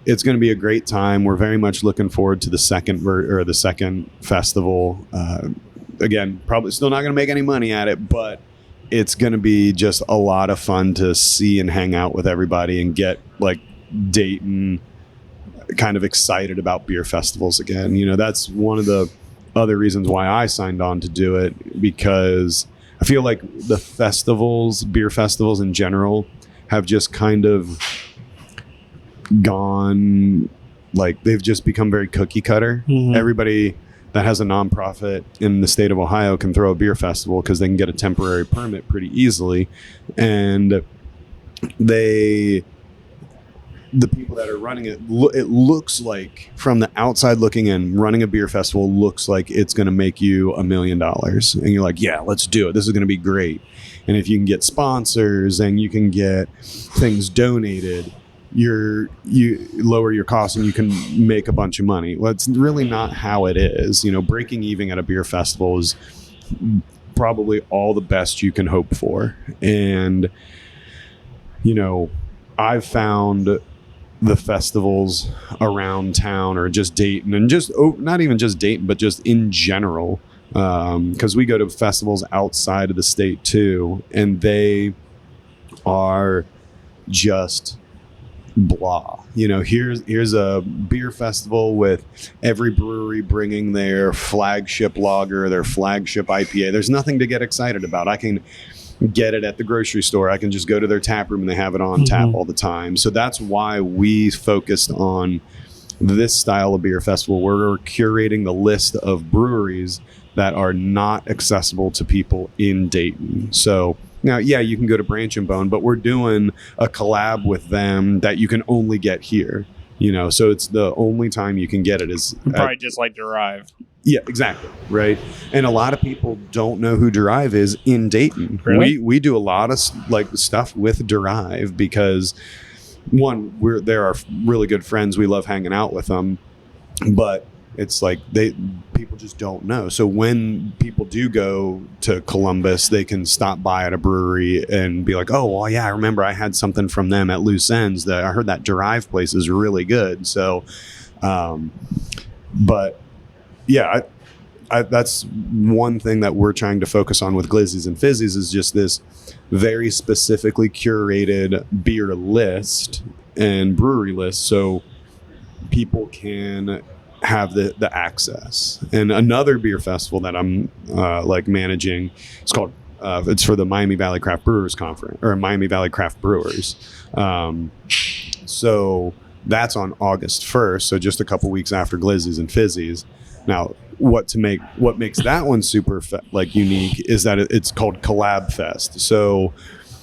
B: it's going to be a great time. We're very much looking forward to the second festival. Again, probably still not going to make any money at it, but it's going to be just a lot of fun to see and hang out with everybody and get like Dayton kind of excited about beer festivals again. That's one of the other reasons why I signed on to do it, because I feel like the beer festivals in general, have just kind of gone, like they've just become very cookie cutter. Everybody that has a nonprofit in the state of Ohio can throw a beer festival because they can get a temporary permit pretty easily, and the people that are running it, it looks like from the outside looking in, running a beer festival looks like it's going to make you $1 million, and you're like, yeah, let's do it, this is going to be great. And if you can get sponsors and you can get things donated, you lower your costs and you can make a bunch of money. Well, it's really not how it is. Breaking even at a beer festival is probably all the best you can hope for. And I've found the festivals around town, or just Dayton, and just not even just Dayton, but just in general, because we go to festivals outside of the state too, and they are just blah. Here's a beer festival with every brewery bringing their flagship lager, their flagship IPA. There's nothing to get excited about. I can get it at the grocery store. I can just go to their tap room and they have it on tap all the time. So that's why we focused on this style of beer festival. We're curating the list of breweries that are not accessible to people in Dayton. So now, yeah, you can go to Branch and Bone, but we're doing a collab with them that you can only get here. So it's the only time you can get it is
A: probably just like Derive.
B: Yeah, exactly. Right. And a lot of people don't know who Derive is in Dayton.
A: Really?
B: We do a lot of stuff with Derive because, one, they're our really good friends. We love hanging out with them, but it's like people just don't know. So when people do go to Columbus, they can stop by at a brewery and be like, oh, well, yeah, I remember I had something from them at Loose Ends. I heard that Derive place is really good. So, but yeah, that's one thing that we're trying to focus on with Glizzies and Fizzies is just this very specifically curated beer list and brewery list, so people can have the access. And another beer festival that I'm managing, it's called it's for the Miami Valley Craft Brewers Conference, or Miami Valley Craft Brewers. So that's on August 1st, so just a couple weeks after Glizzies and Fizzies. Now, what makes that one super unique is that it's called Collab Fest. So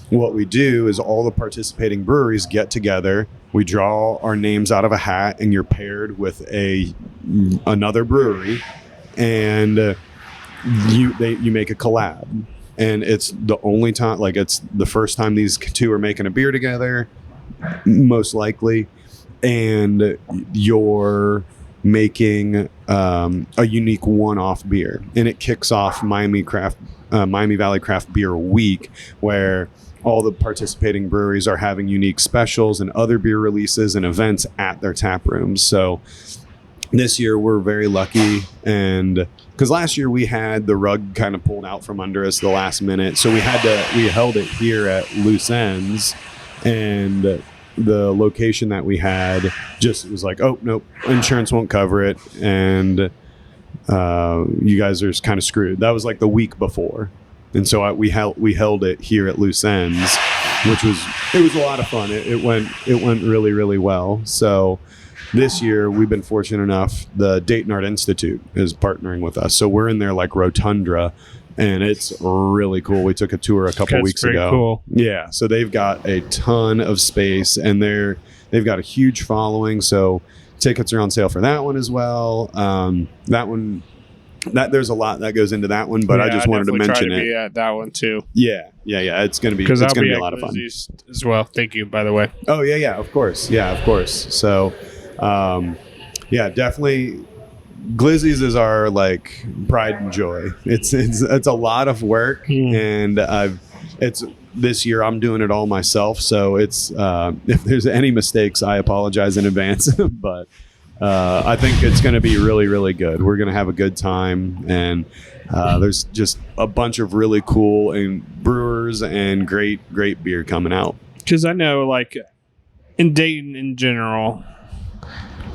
B: what we do is all the participating breweries get together We draw our names out of a hat, and you're paired with another brewery, and you make a collab. And it's the only time, like it's the first time these two are making a beer together, most likely, and you're making a unique one-off beer, and it kicks off Miami Valley Craft Beer Week, where all the participating breweries are having unique specials and other beer releases and events at their tap rooms. So this year we're very lucky, and because last year we had the rug kind of pulled out from under us the last minute, so we held it here at Loose Ends, and the location that we had just was like, oh nope, insurance won't cover it, and you guys are kind of screwed. That was like the week before, and so we held it here at Loose Ends, which was a lot of fun. It went really, really well. So this year, we've been fortunate enough, the Dayton Art Institute is partnering with us. So we're in their like rotunda, and it's really cool. We took a tour a couple weeks ago. Cool. Yeah, so they've got a ton of space, and they've got a huge following. So tickets are on sale for that one as well. There's a lot that goes into that one, but I just wanted to mention it. Be at
A: that one too.
B: Yeah. It's going to be a lot of fun
A: as well. Thank you, by the way.
B: Oh yeah, of course. So. Definitely Glizzies is our like pride and joy. It's a lot of work, and it's this year I'm doing it all myself, so it's if there's any mistakes, I apologize in advance. But I think it's going to be really, really good. We're going to have a good time, and there's just a bunch of really cool and brewers and great beer coming out.
A: Because I know, like in Dayton in general,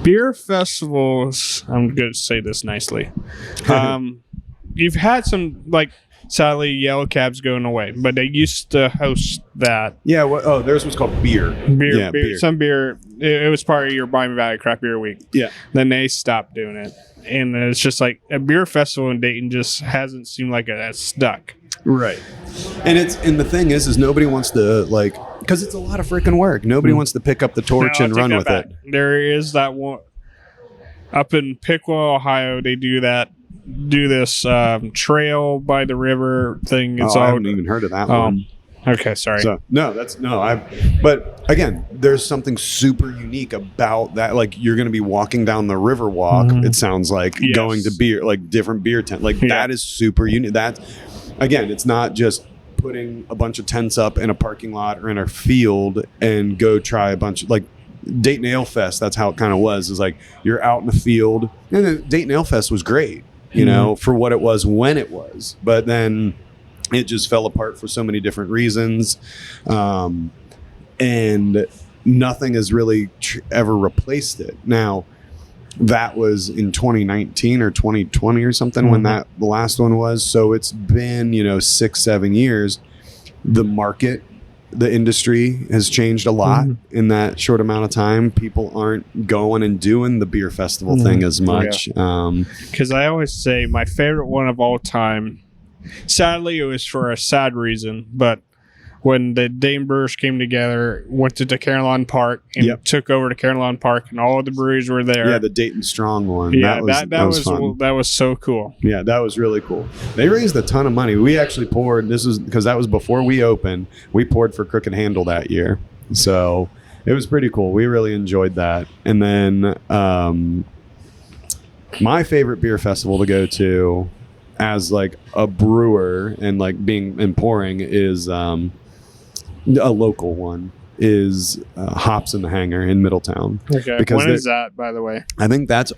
A: beer festivals, I'm going to say this nicely. You've had some, like, sadly, Yellow Cab's going away, but they used to host that.
B: Yeah, theirs was called Beer.
A: Beer. Some beer. It was part of your Miami Valley Craft Beer Week.
B: Yeah.
A: Then they stopped doing it. And it's just like a beer festival in Dayton just hasn't seemed like it's stuck.
B: Right. And the thing is nobody wants to, like, because it's a lot of freaking work. Nobody wants to pick up the torch and run with it.
A: There is that one up in Piqua, Ohio. They do this trail by the river thing.
B: I haven't even heard of that one.
A: Okay, sorry.
B: So but again, there's something super unique about that. Like, you're going to be walking down the river walk. It sounds like going to beer, like different beer tent. Like that is super unique. Again, it's not just putting a bunch of tents up in a parking lot or in a field and go try a bunch of, like, Dayton Ale Fest. That's how it kind of was. Is like you're out in the field, and then Dayton Ale Fest was great, you know, for what it was when it was. But then it just fell apart for so many different reasons, and nothing has really ever replaced it. Now, that was in 2019 or 2020 or something when the last one was. So it's been, 6-7 years. The market, the industry has changed a lot in that short amount of time. People aren't going and doing the beer festival thing as much.
A: Because I always say my favorite one of all time, sadly it was for a sad reason, but when the Dayton Brewers came together, went to Caroline Park and took over to Caroline Park, and all of the breweries were there.
B: Yeah, the Dayton Strong one.
A: Yeah, that was fun. That was so cool.
B: Yeah, that was really cool. They raised a ton of money. We actually poured. This is because that was before we opened. We poured for Crooked Handle that year, so it was pretty cool. We really enjoyed that. And then my favorite beer festival to go to, as like a brewer and like being and pouring, is a local one, is Hops in the Hangar in Middletown.
A: Okay. Because when is that, by the way?
B: I think that's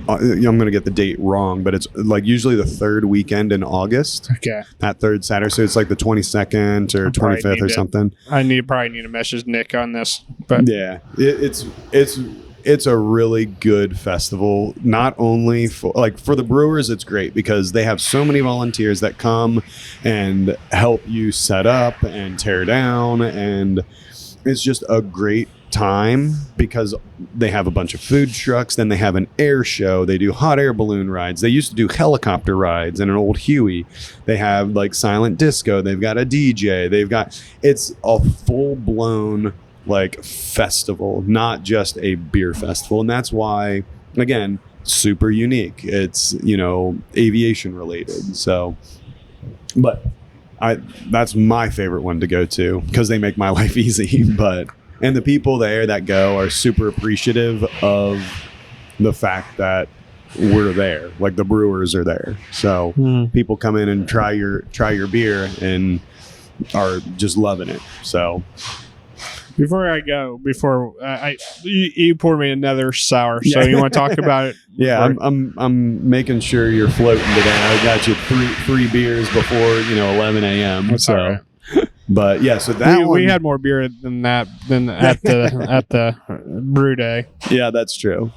B: I'm going to get the date wrong, but it's like usually the third weekend in August.
A: Okay.
B: That third Saturday. So it's like the 22nd or 25th or something.
A: Probably need to message Nick on this. But
B: yeah, it's a really good festival. Not only for the brewers, it's great because they have so many volunteers that come and help you set up and tear down, and it's just a great time because they have a bunch of food trucks. Then they have an air show. They do hot air balloon rides. They used to do helicopter rides in an old Huey. They have like silent disco. They've got a DJ. It's a full blown like festival, not just a beer festival. And that's why, again, super unique. It's, aviation related. So, but that's my favorite one to go to because they make my life easy. And the people there that go are super appreciative of the fact that we're there, like the brewers are there. So people come in and try your beer and are just loving it. So
A: before I go, you pour me another sour. So you want to talk about it?
B: Yeah, I'm making sure you're floating today. I got you three beers before 11 a.m.
A: That's
B: so.
A: all right.
B: But yeah, so that
A: we had more beer than at the brew day.
B: Yeah, that's true.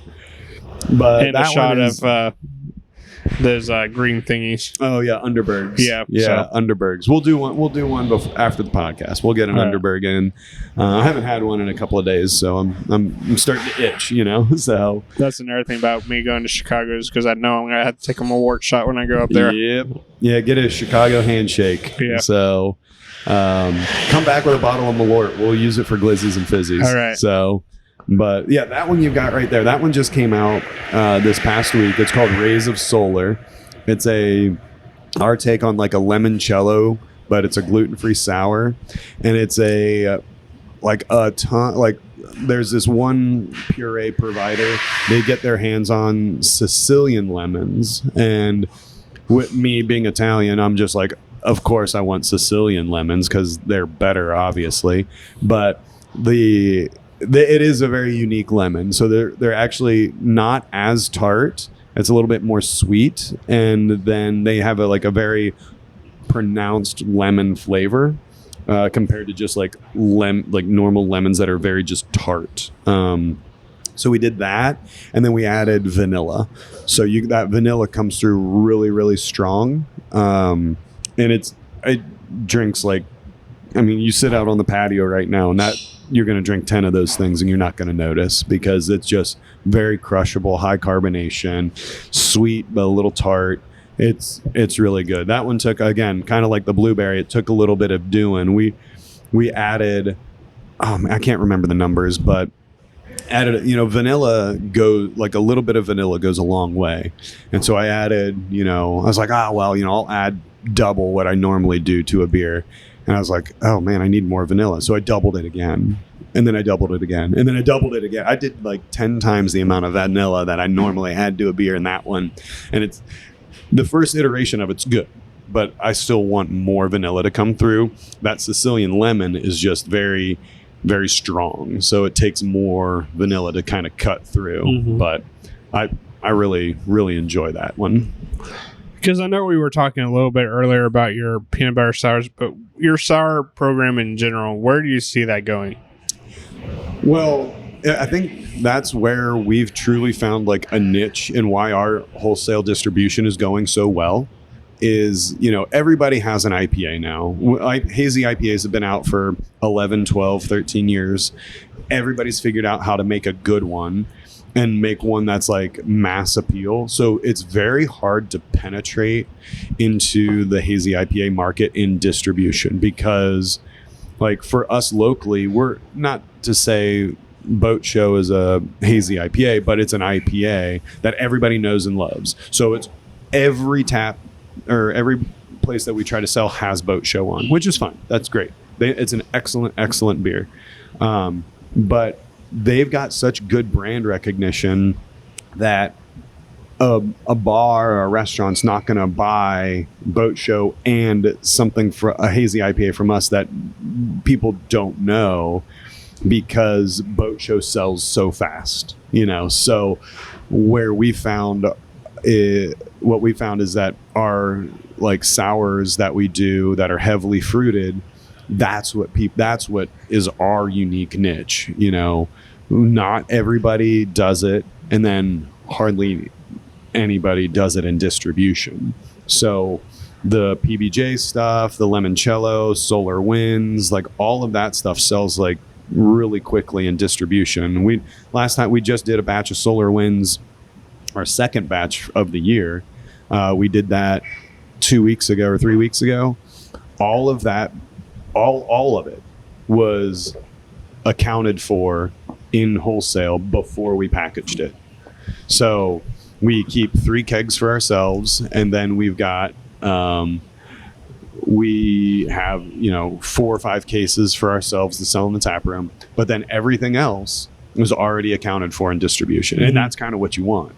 B: But
A: and
B: that
A: a shot
B: one is,
A: of those green thingies.
B: Oh yeah, Underbergs.
A: Yeah,
B: Underbergs. We'll do one after the podcast. We'll get an Underberg in. I haven't had one in a couple of days, so I'm starting to itch. So
A: that's another thing about me going to Chicago is because I know I'm gonna have to take a Malort shot when I go up there.
B: Yep. Yeah, get a Chicago handshake.
A: Yeah.
B: So come back with a bottle of Malort. We'll use it for Glizzies and Fizzies.
A: All right.
B: So. But yeah, that one you've got right there. That one just came out this past week. It's called Rays of Solar. It's our take on like a limoncello, but it's a gluten-free sour, and it's a ton. Like there's this one puree provider. They get their hands on Sicilian lemons, and with me being Italian, I'm just like, of course I want Sicilian lemons because they're better, obviously, but it is a very unique lemon. So they're actually not as tart. It's a little bit more sweet, and then they have a very pronounced lemon flavor compared to just like normal lemons that are very just tart. So we did that, and then we added vanilla. So that vanilla comes through really, really strong, and it drinks like. I mean, you sit out on the patio right now, and you're going to drink 10 of those things, and you're not going to notice because it's just very crushable, high carbonation, sweet but a little tart. It's really good. That one took, again, kind of like the blueberry. It took a little bit of doing. We added, I can't remember the numbers, but added, vanilla like a little bit of vanilla goes a long way, and so I added, I was like, I'll add double what I normally do to a beer. And I was like, oh man, I need more vanilla. So I doubled it again. And then I doubled it again. And then I doubled it again. I did like 10 times the amount of vanilla that I normally add to a beer in that one. And it's the first iteration of it's good, but I still want more vanilla to come through. That Sicilian lemon is just very, very strong. So it takes more vanilla to kind of cut through. Mm-hmm. But I really, really enjoy that one.
A: Because I know we were talking a little bit earlier about your peanut butter sours, but your sour program in general, where do you see that going?
B: Well, I think that's where we've truly found like a niche and why our wholesale distribution is going so well is, everybody has an IPA now. Hazy IPAs have been out for 11, 12, 13 years. Everybody's figured out how to make a good one and make one that's like mass appeal. So it's very hard to penetrate into the hazy IPA market in distribution because like for us locally, we're not to say Boat Show is a hazy IPA, but it's an IPA that everybody knows and loves. So it's every tap or every place that we try to sell has Boat Show on, which is fine. That's great. It's an excellent, excellent beer. But they've got such good brand recognition that a bar or a restaurant's not going to buy Boat Show and something for a hazy IPA from us that people don't know because Boat Show sells so fast, So what we found is that our like sours that we do that are heavily fruited, that's what is our unique niche. Not everybody does it, and then hardly anybody does it in distribution. So the PBJ stuff, the limoncello, Solar Winds, like all of that stuff sells like really quickly in distribution. Last night we just did a batch of Solar Winds, our second batch of the year. We did that 2 weeks ago or 3 weeks ago. All of that, all of it was accounted for in wholesale before we packaged it. So we keep 3 kegs for ourselves, and then we've got we have 4 or 5 cases for ourselves to sell in the tap room, but then everything else was already accounted for in distribution. And that's kind of what you want.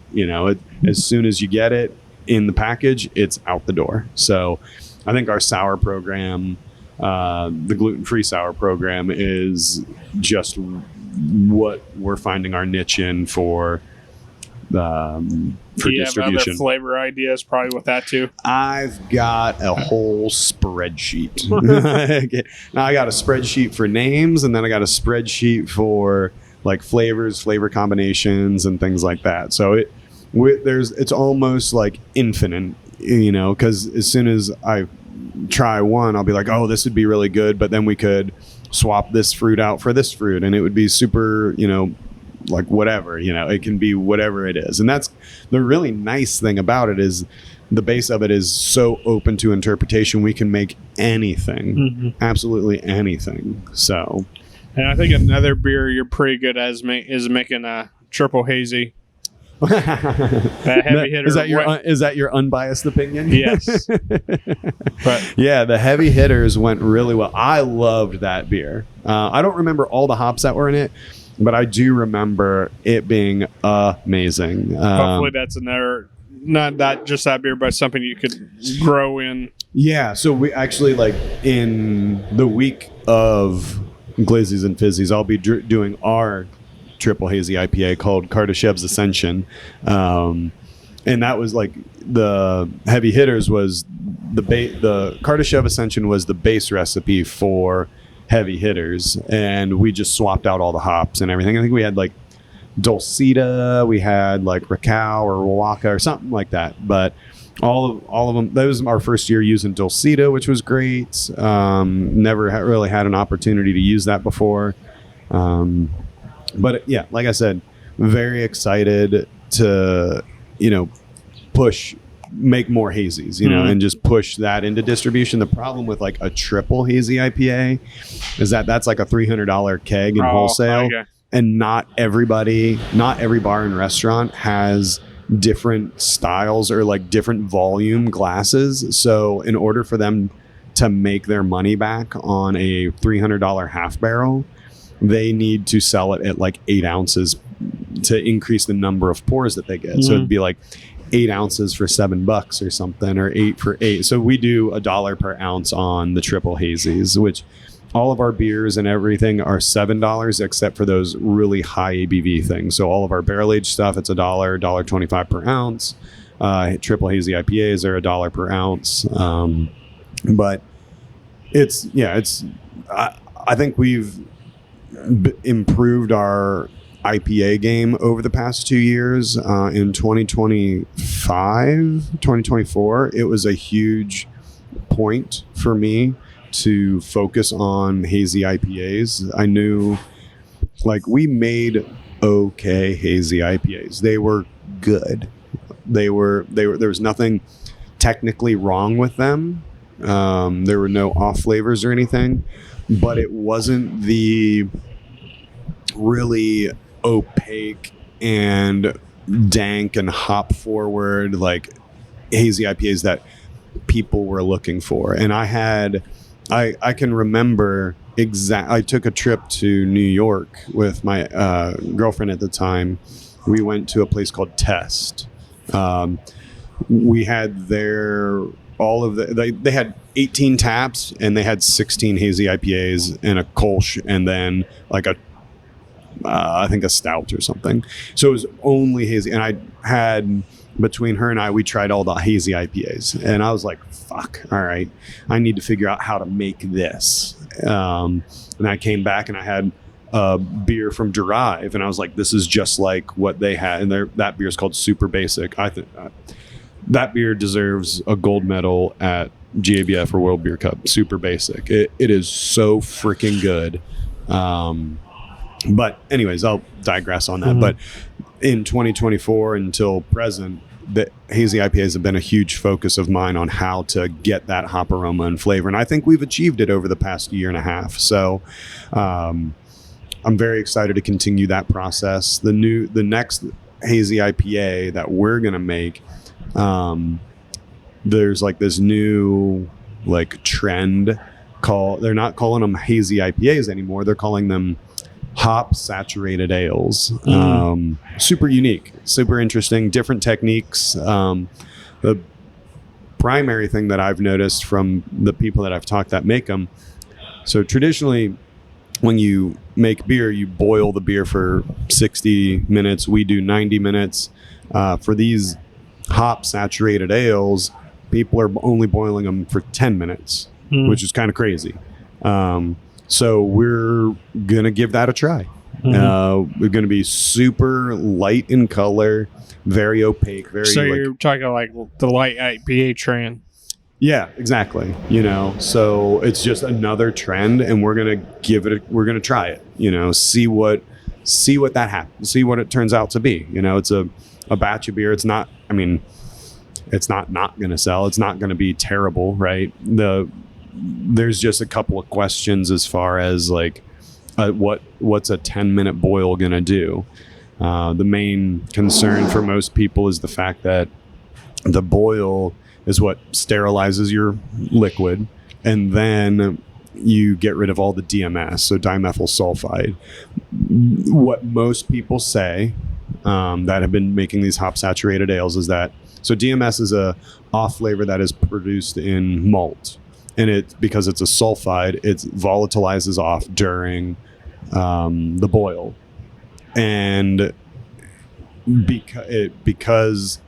B: As soon as you get it in the package, it's out the door. So I think our sour program, the gluten-free sour program, is just what we're finding our niche in for distribution.
A: Do you have other flavor ideas probably with that too?
B: I've got a whole spreadsheet. Now I got a spreadsheet for names, and then I got a spreadsheet for like flavors, flavor combinations, and things like that. So it's almost like infinite, because as soon as I try one, I'll be like, oh, this would be really good, but then we could swap this fruit out for this fruit, and it would be super, like whatever, it can be whatever it is. And that's the really nice thing about it, is the base of it is so open to interpretation. We can make anything, absolutely anything. So,
A: and I think another beer you're pretty good at is making a triple hazy. Heavy hitter.
B: Is that your unbiased opinion?
A: Yes. But
B: yeah, the heavy hitters went really well. I loved that beer. I don't remember all the hops that were in it, but I do remember it being amazing.
A: Hopefully that's another, not that just that beer, but something you could grow in.
B: Yeah, so we actually, like, in the week of Glizzies and Fizzies, I'll be doing our triple hazy IPA called Kardashev's Ascension. And that was like the heavy hitters was the Kardashev Ascension was the base recipe for heavy hitters, and we just swapped out all the hops and everything. I think we had like Dulcita, we had like Rakau or Waka or something like that, but all of them, that was our first year using Dulcita, which was great. Never really had an opportunity to use that before. But yeah, like I said, very excited to, make more hazies, and just push that into distribution. The problem with like a triple hazy IPA is that that's like a $300 keg in wholesale. Okay. And not every bar and restaurant has different styles or like different volume glasses. So in order for them to make their money back on a $300 half barrel, they need to sell it at like 8 ounces to increase the number of pours that they get. So it'd be like 8 ounces for $7 or something, or 8 for 8. So we do $1 per ounce on the triple hazies, which all of our beers and everything are $7 except for those really high ABV things. So all of our barrel aged stuff, it's $1.25 per ounce. Triple hazy IPAs are $1 per ounce. But I think we've improved our IPA game over the past 2 years. In 2024, it was a huge point for me to focus on hazy IPAs. I knew, like, we made okay hazy IPAs. They were good. There was nothing technically wrong with them. There were no off flavors or anything, but it wasn't the really opaque and dank and hop forward like hazy IPAs that people were looking for. And I can remember I took a trip to New York with my girlfriend at the time. We went to a place called Test. We had they had 18 taps, and they had 16 hazy IPAs and a Kolsch, and then like I think a stout or something. So it was only hazy. And between her and I, we tried all the hazy IPAs, and I was like, fuck, all right, I need to figure out how to make this. And I came back and I had a beer from Derive, and I was like, this is just like what they had. And that beer is called Super Basic. I think that beer deserves a gold medal at GABF or World Beer Cup. Super Basic. It is so freaking good. But anyways, I'll digress on that. Mm-hmm. But in 2024 until present, the hazy IPAs have been a huge focus of mine on how to get that hop aroma and flavor. And I think we've achieved it over the past year and a half. So I'm very excited to continue that process. The next hazy IPA that we're gonna make, there's like this new like trend they're not calling them hazy IPAs anymore. They're calling them hop saturated ales. Super unique, super interesting, different techniques. The primary thing that I've noticed from the people that I've talked that make them, so traditionally when you make beer, you boil the beer for 60 minutes. We do 90 minutes. For these hop saturated ales, people are only boiling them for 10 minutes, which is kind of crazy. So we're going to give that a try. We're going to be super light in color, very opaque.
A: So you're talking like the light IPA trend.
B: Yeah, exactly. So it's just another trend, and we're going to we're going to try it, see what that happens, see what it turns out to be. It's a batch of beer. It's not going to sell. It's not going to be terrible, right? There's just a couple of questions as far as like what's a 10-minute boil going to do. The main concern for most people is the fact that the boil is what sterilizes your liquid, and then you get rid of all the DMS, so dimethyl sulfide. What most people say that have been making these hop saturated ales is that, so DMS is a off flavor that is produced in malt, and because it's a sulfide, it volatilizes off during the boil, and because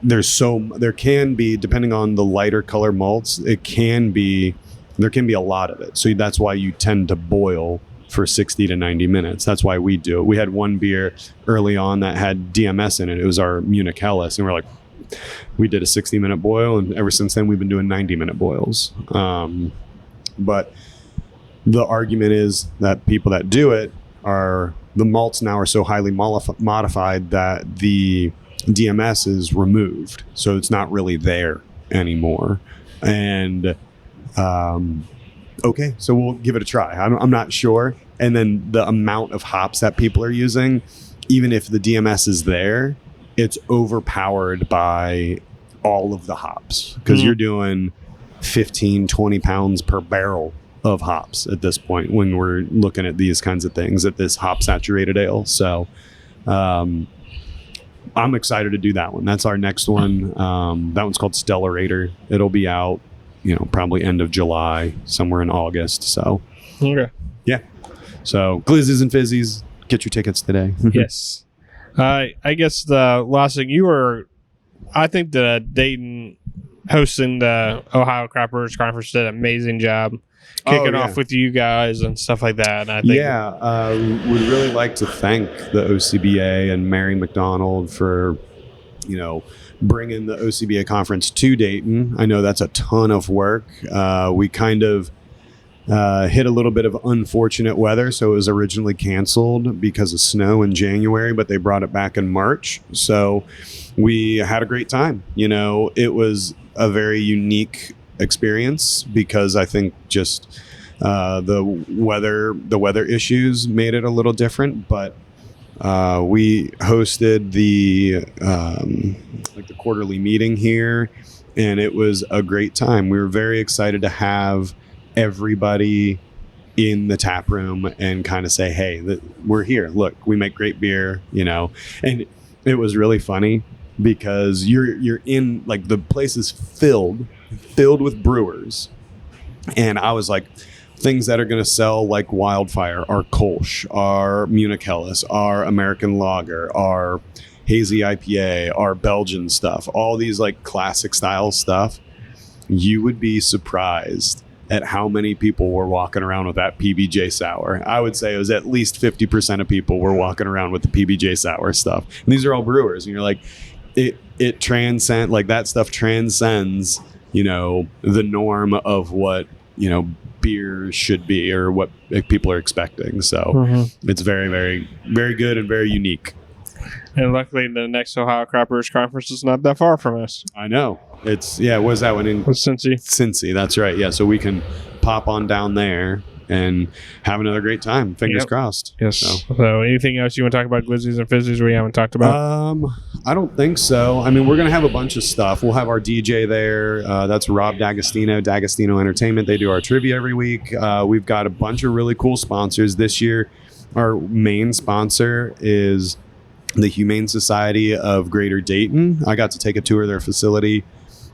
B: there can be, depending on the lighter color malts, there can be a lot of it. So that's why you tend to boil for 60 to 90 minutes. That's why we do it. We had one beer early on that had DMS in it. It was our Munich Helles, and we're like, we did a 60-minute boil, and ever since then we've been doing 90-minute boils. But the argument is that people that do it the malts now are so highly modified that the DMS is removed, so it's not really there anymore. And okay, so we'll give it a try. I'm not sure. And then the amount of hops that people are using, even if the DMS is there, it's overpowered by all of the hops, because you're doing 15-20 pounds per barrel of hops at this point when we're looking at these kinds of things, at this hop saturated ale. So I'm excited to do that one. That's our next one. That one's called Stellarator. It'll be out, probably end of July, somewhere in August. So
A: okay,
B: yeah. So Glizzies and Fizzies, get your tickets today.
A: Yes. I guess the last thing I think that Dayton hosting the Ohio Craft Brewers Conference did an amazing job kicking off with you guys and stuff like that. And I think
B: would really like to thank the OCBA and Mary McDonald for, bringing the OCBA conference to Dayton. I know that's a ton of work. We kind of hit a little bit of unfortunate weather, so it was originally canceled because of snow in January, but they brought it back in March. So we had a great time. It was a very unique experience because I think just the weather issues made it a little different, but we hosted the quarterly meeting here, and it was a great time. We were very excited to have everybody in the tap room and kind of say, hey, we're here. Look, we make great beer, and it was really funny because you're in, like, the place is filled with brewers. And I was like, things that are going to sell like wildfire are Kolsch, our Munich Helles, our American Lager, our Hazy IPA, our Belgian stuff, all these like classic style stuff. You would be surprised at how many people were walking around with that PBJ sour. I would say it was at least 50% of people were walking around with the PBJ sour stuff. And these are all brewers. And you're like, it transcends, like that stuff transcends, the norm of what, beer should be or what people are expecting. So it's very, very, very good and very unique.
A: And luckily the next Ohio Craft Brewers Conference is not that far from us.
B: I know. It's, what was that one in?
A: Cincy.
B: Cincy, that's right. Yeah, so we can pop on down there and have another great time. Fingers crossed.
A: Yes. So anything else you want to talk about Glizzies and Fizzies we haven't talked about?
B: I don't think so. I mean, we're going to have a bunch of stuff. We'll have our DJ there. That's Rob D'Agostino Entertainment. They do our trivia every week. We've got a bunch of really cool sponsors this year. Our main sponsor is the Humane Society of Greater Dayton. I got to take a tour of their facility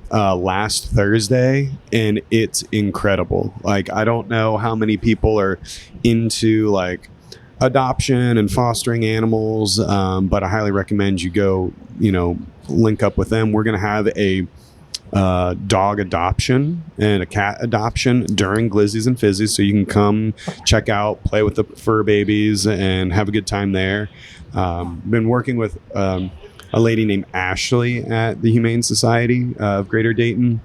B: last Thursday, and it's incredible. Like, I don't know how many people are into like adoption and fostering animals, but I highly recommend you go, link up with them. We're going to have a dog adoption and a cat adoption during Glizzies and Fizzies, so you can come check out, play with the fur babies, and have a good time there. Been working with a lady named Ashley at the Humane Society of Greater Dayton.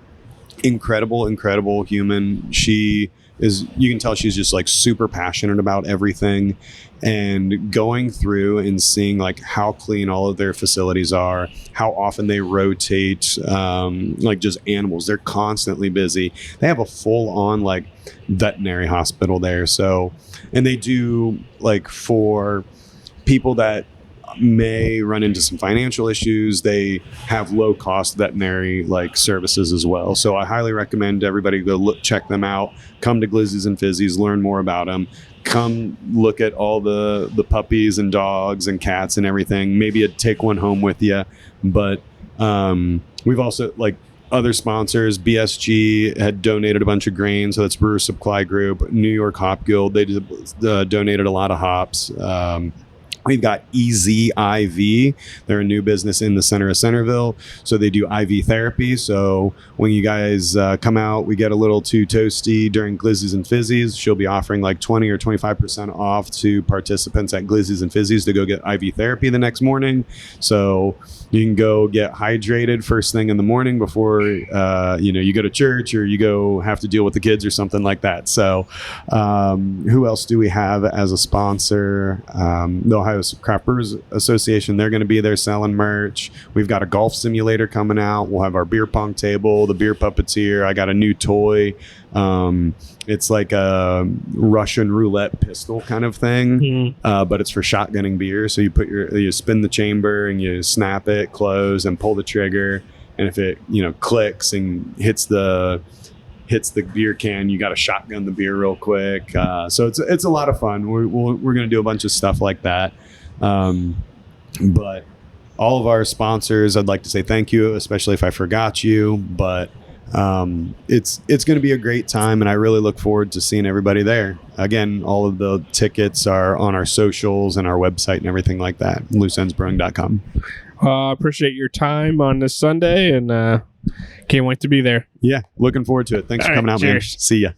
B: Incredible human. She is, you can tell she's just like super passionate about everything, and going through and seeing like how clean all of their facilities are, how often they rotate, like just animals. They're constantly busy. They have a full on like veterinary hospital there. So, and they do like for people that may run into some financial issues, they have low cost veterinary like services as well. So I highly recommend everybody go check them out. Come to Glizzies and Fizzies, learn more about them. Come look at all the puppies and dogs and cats and everything. Maybe take one home with you. But we've also like other sponsors. BSG had donated a bunch of grain, so that's Brewer Supply Group. New York Hop Guild, they donated a lot of hops. We've got EZIV. They're a new business in the center of Centerville. So they do IV therapy. So when you guys come out, we get a little too toasty during Glizzies and Fizzies. She'll be offering like 20 or 25% off to participants at Glizzies and Fizzies to go get IV therapy the next morning. So you can go get hydrated first thing in the morning before you go to church or you go have to deal with the kids or something like that. So who else do we have as a sponsor? The Ohio Craft Brewers Association. They're going to be there selling merch. We've got a golf simulator coming out. We'll have our beer pong table, the beer puppeteer. I got a new toy. It's like a Russian roulette pistol kind of thing, but it's for shotgunning beer. So you spin the chamber and you snap it, close, and pull the trigger. And if it clicks and hits the beer can, you got to shotgun the beer real quick. So it's a lot of fun. We're going to do a bunch of stuff like that. But all of our sponsors, I'd like to say thank you, especially if I forgot you. But it's going to be a great time, and I really look forward to seeing everybody there. Again, all of the tickets are on our socials and our website and everything like that, looseensbrewing.com.
A: Appreciate your time on this Sunday, and can't wait to be there.
B: Yeah, looking forward to it. Thanks for coming out, man. See ya.